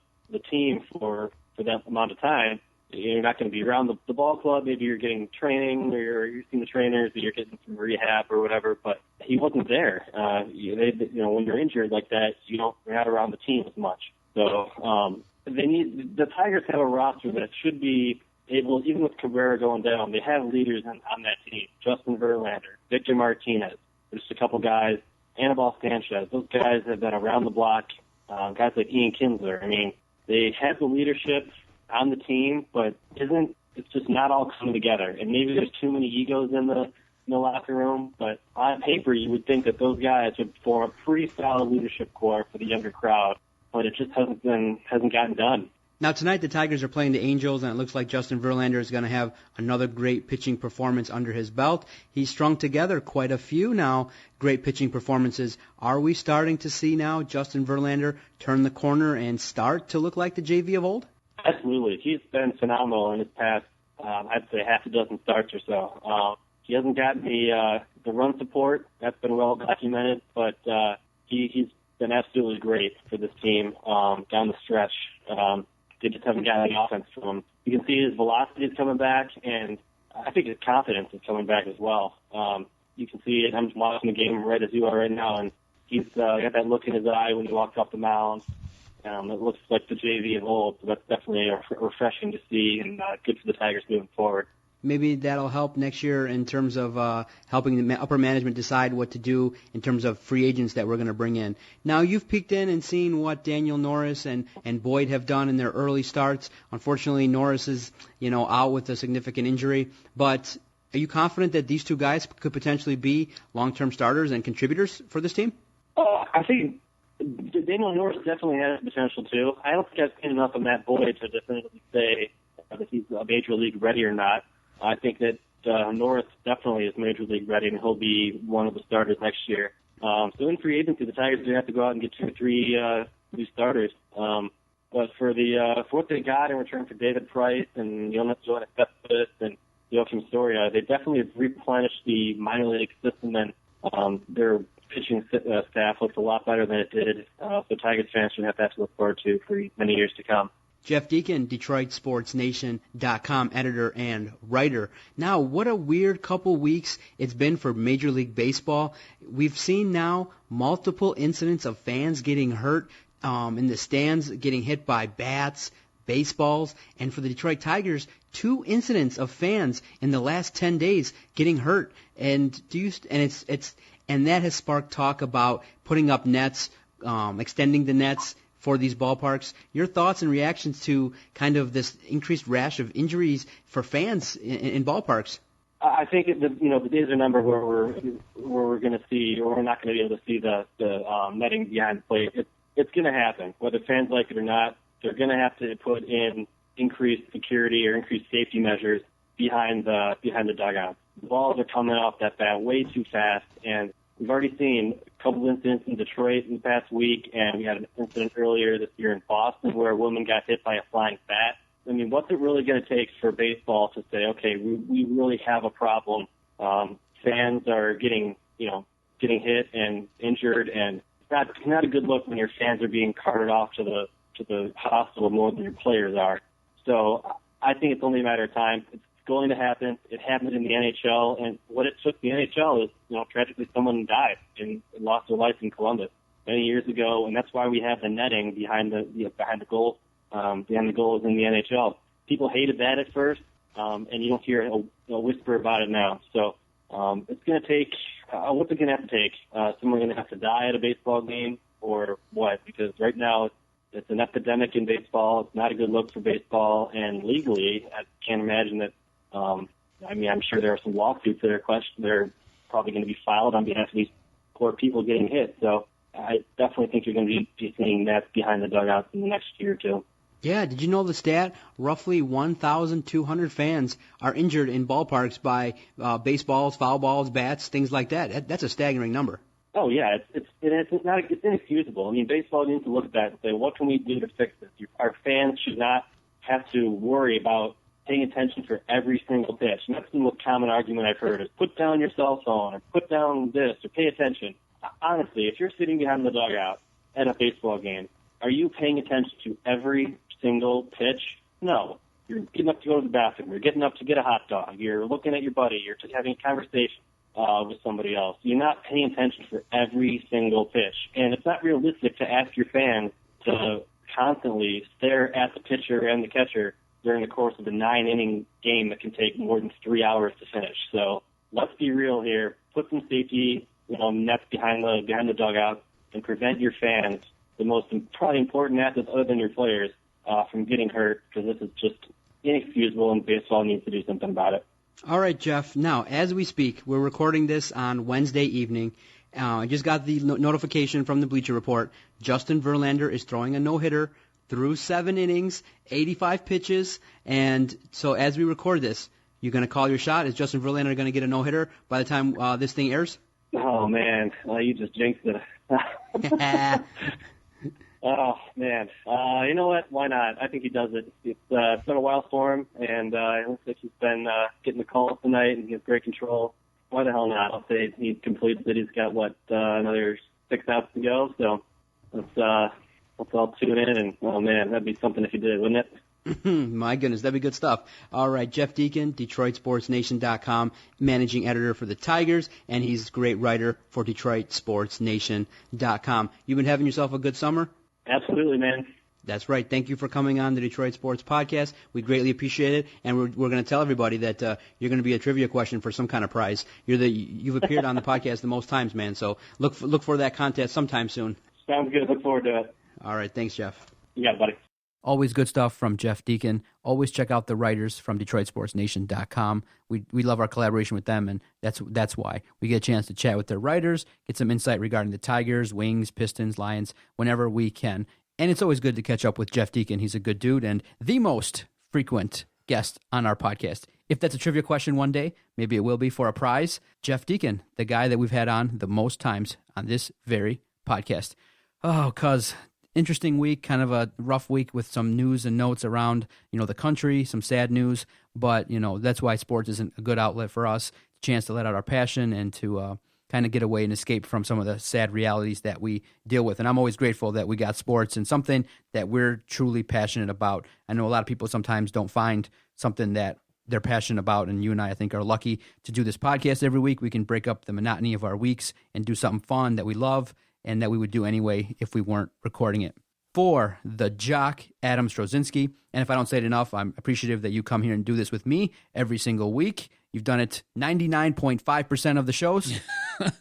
team for that amount of time, you're not going to be around the ball club. Maybe you're getting training, or you're seeing the trainers, or you're getting some rehab or whatever. But he wasn't there. When you're injured like that, you're not around the team as much. So the Tigers have a roster that should be able, even with Cabrera going down, they have leaders on that team. Justin Verlander, Victor Martinez, there's a couple guys, Anibal Sanchez. Those guys have been around the block. Guys like Ian Kinsler. I mean, they have the leadership on the team, but it's just not all coming together. And maybe there's too many egos in the locker room, but on paper you would think that those guys would form a pretty solid leadership core for the younger crowd, but it just hasn't gotten done. Now tonight the Tigers are playing the Angels, and it looks like Justin Verlander is going to have another great pitching performance under his belt. He's strung together quite a few now great pitching performances. Are we starting to see now Justin Verlander turn the corner and start to look like the JV of old? Absolutely. He's been phenomenal in his past, I'd say, half a dozen starts or so. He hasn't gotten the run support. That's been well documented, but he's been absolutely great for this team down the stretch. They just haven't gotten any offense from him. You can see his velocity is coming back, and I think his confidence is coming back as well. You can see it. I'm just watching the game right as you are right now, and he's got that look in his eye when he walks off the mound. It looks like the JV of old, so that's definitely refreshing to see, and good for the Tigers moving forward. Maybe that'll help next year in terms of helping the upper management decide what to do in terms of free agents that we're going to bring in. Now, you've peeked in and seen what Daniel Norris and Boyd have done in their early starts. Unfortunately, Norris is, out with a significant injury. But Are you confident that these two guys could potentially be long-term starters and contributors for this team? Oh, I think Daniel Norris definitely has potential too. I don't think I've seen enough of Matt Boyd to definitively say that he's major league ready or not. I think that Norris definitely is major league ready, and he'll be one of the starters next year. So in free agency, the Tigers do have to go out and get 2 or 3 new starters. But for what they got in return for David Price and Jonas Cespedes and Joakim Soria, they definitely have replenished the minor league system, and their pitching staff looks a lot better than it did. So Tigers fans should have that to look forward to for many years to come. Jeff Deacon, DetroitSportsNation.com editor and writer. Now, what a weird couple weeks it's been for Major League Baseball. We've seen now multiple incidents of fans getting hurt in the stands, getting hit by bats, baseballs, and for the Detroit Tigers, 2 incidents of fans in the last 10 days getting hurt. And that has sparked talk about putting up nets, extending the nets for these ballparks. Your thoughts and reactions to kind of this increased rash of injuries for fans in ballparks? I think the days are numbered where we're going to see, or we're not going to be able to see the netting behind the plate. It's going to happen, whether fans like it or not. They're going to have to put in increased security or increased safety measures behind the dugout. The balls are coming off that bat way too fast, and we've already seen a couple incidents in Detroit in the past week, and we had an incident earlier this year in Boston where a woman got hit by a flying bat. I mean, what's it really going to take for baseball to say, okay, we really have a problem? Fans are getting hit and injured, and it's not a good look when your fans are being carted off to the hospital more than your players are. So I think it's only a matter of time. It's going to happen. It happened in the NHL, and what it took the NHL is, tragically someone died and lost their life in Columbus many years ago, and that's why we have the netting behind the goal. Behind the goals in the NHL. People hated that at first, and you don't hear a whisper about it now. So it's going to take, what's it going to have to take? Someone going to have to die at a baseball game or what? Because right now it's an epidemic in baseball. It's not a good look for baseball, and legally, I can't imagine that. I'm sure there are some lawsuits that are probably going to be filed on behalf of these poor people getting hit. So I definitely think you're going to be seeing that behind the dugout in the next year or two. Yeah, did you know the stat? Roughly 1,200 fans are injured in ballparks by baseballs, foul balls, bats, things like that. That's a staggering number. Oh yeah, it's inexcusable. I mean, baseball needs to look at that and say, what can we do to fix this? Our fans should not have to worry about paying attention for every single pitch. And that's the most common argument I've heard is put down your cell phone or put down this or pay attention. Honestly, if you're sitting behind the dugout at a baseball game, are you paying attention to every single pitch? No. You're getting up to go to the bathroom. You're getting up to get a hot dog. You're looking at your buddy. You're just having a conversation with somebody else. You're not paying attention for every single pitch. And it's not realistic to ask your fans to constantly stare at the pitcher and the catcher during the course of a 9-inning game that can take more than 3 hours to finish. So let's be real here. Put some safety, nets behind the dugout and prevent your fans, the most probably important assets other than your players, from getting hurt, because this is just inexcusable and baseball needs to do something about it. All right, Jeff. Now, as we speak, we're recording this on Wednesday evening. I just got the notification from the Bleacher Report. Justin Verlander is throwing a no-hitter through 7 innings, 85 pitches, and so as we record this, you're going to call your shot? Is Justin Verlander going to get a no-hitter by the time this thing airs? Oh, man. You just jinxed it. Oh, man. You know what? Why not? I think he does it. It's been a while for him, and it looks like he's been getting the calls tonight, and he has great control. Why the hell not? I'll say he completes it. He's got, another 6 outs to go, so let's all tune in, and, oh, man, that'd be something if he did, wouldn't it? My goodness, that'd be good stuff. All right, Jeff Deacon, DetroitSportsNation.com, managing editor for the Tigers, and he's a great writer for DetroitSportsNation.com. You've been having yourself a good summer? Absolutely, man. That's right. Thank you for coming on the Detroit Sports Podcast. We greatly appreciate it, and we're going to tell everybody that you're going to be a trivia question for some kind of prize. You've appeared on the podcast the most times, man, so look for that contest sometime soon. Sounds good. Look forward to it. All right. Thanks, Jeff. You got it, buddy. Always good stuff from Jeff Deacon. Always check out the writers from DetroitSportsNation.com. We love our collaboration with them, and that's why. We get a chance to chat with their writers, get some insight regarding the Tigers, Wings, Pistons, Lions, whenever we can. And it's always good to catch up with Jeff Deacon. He's a good dude and the most frequent guest on our podcast. If that's a trivia question one day, maybe it will be for a prize. Jeff Deacon, the guy that we've had on the most times on this very podcast. Oh, cuz interesting week, kind of a rough week with some news and notes around, the country, some sad news, but, that's why sports isn't a good outlet for us. It's a chance to let out our passion and to kind of get away and escape from some of the sad realities that we deal with. And I'm always grateful that we got sports and something that we're truly passionate about. I know a lot of people sometimes don't find something that they're passionate about, and you and I think, are lucky to do this podcast every week. We can break up the monotony of our weeks and do something fun that we love and that we would do anyway if we weren't recording it. For the Jock, Adam Strozinski, and if I don't say it enough, I'm appreciative that you come here and do this with me every single week. You've done it 99.5% of the shows.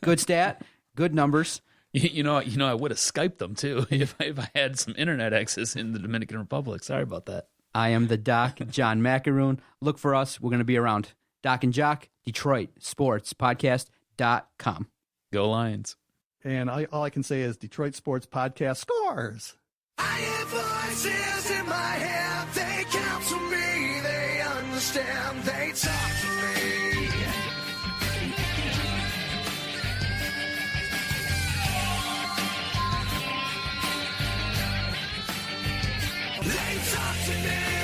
Good stat, good numbers. I would have Skyped them too if I had some internet access in the Dominican Republic. Sorry about that. I am the Doc, John Macaroon. Look for us. We're going to be around. Doc and Jock, Detroit Sports Podcast.com. Go Lions. And all I can say is Detroit Sports Podcast scores. I have voices in my head, they counsel me, they understand, they talk to me. They talk to me.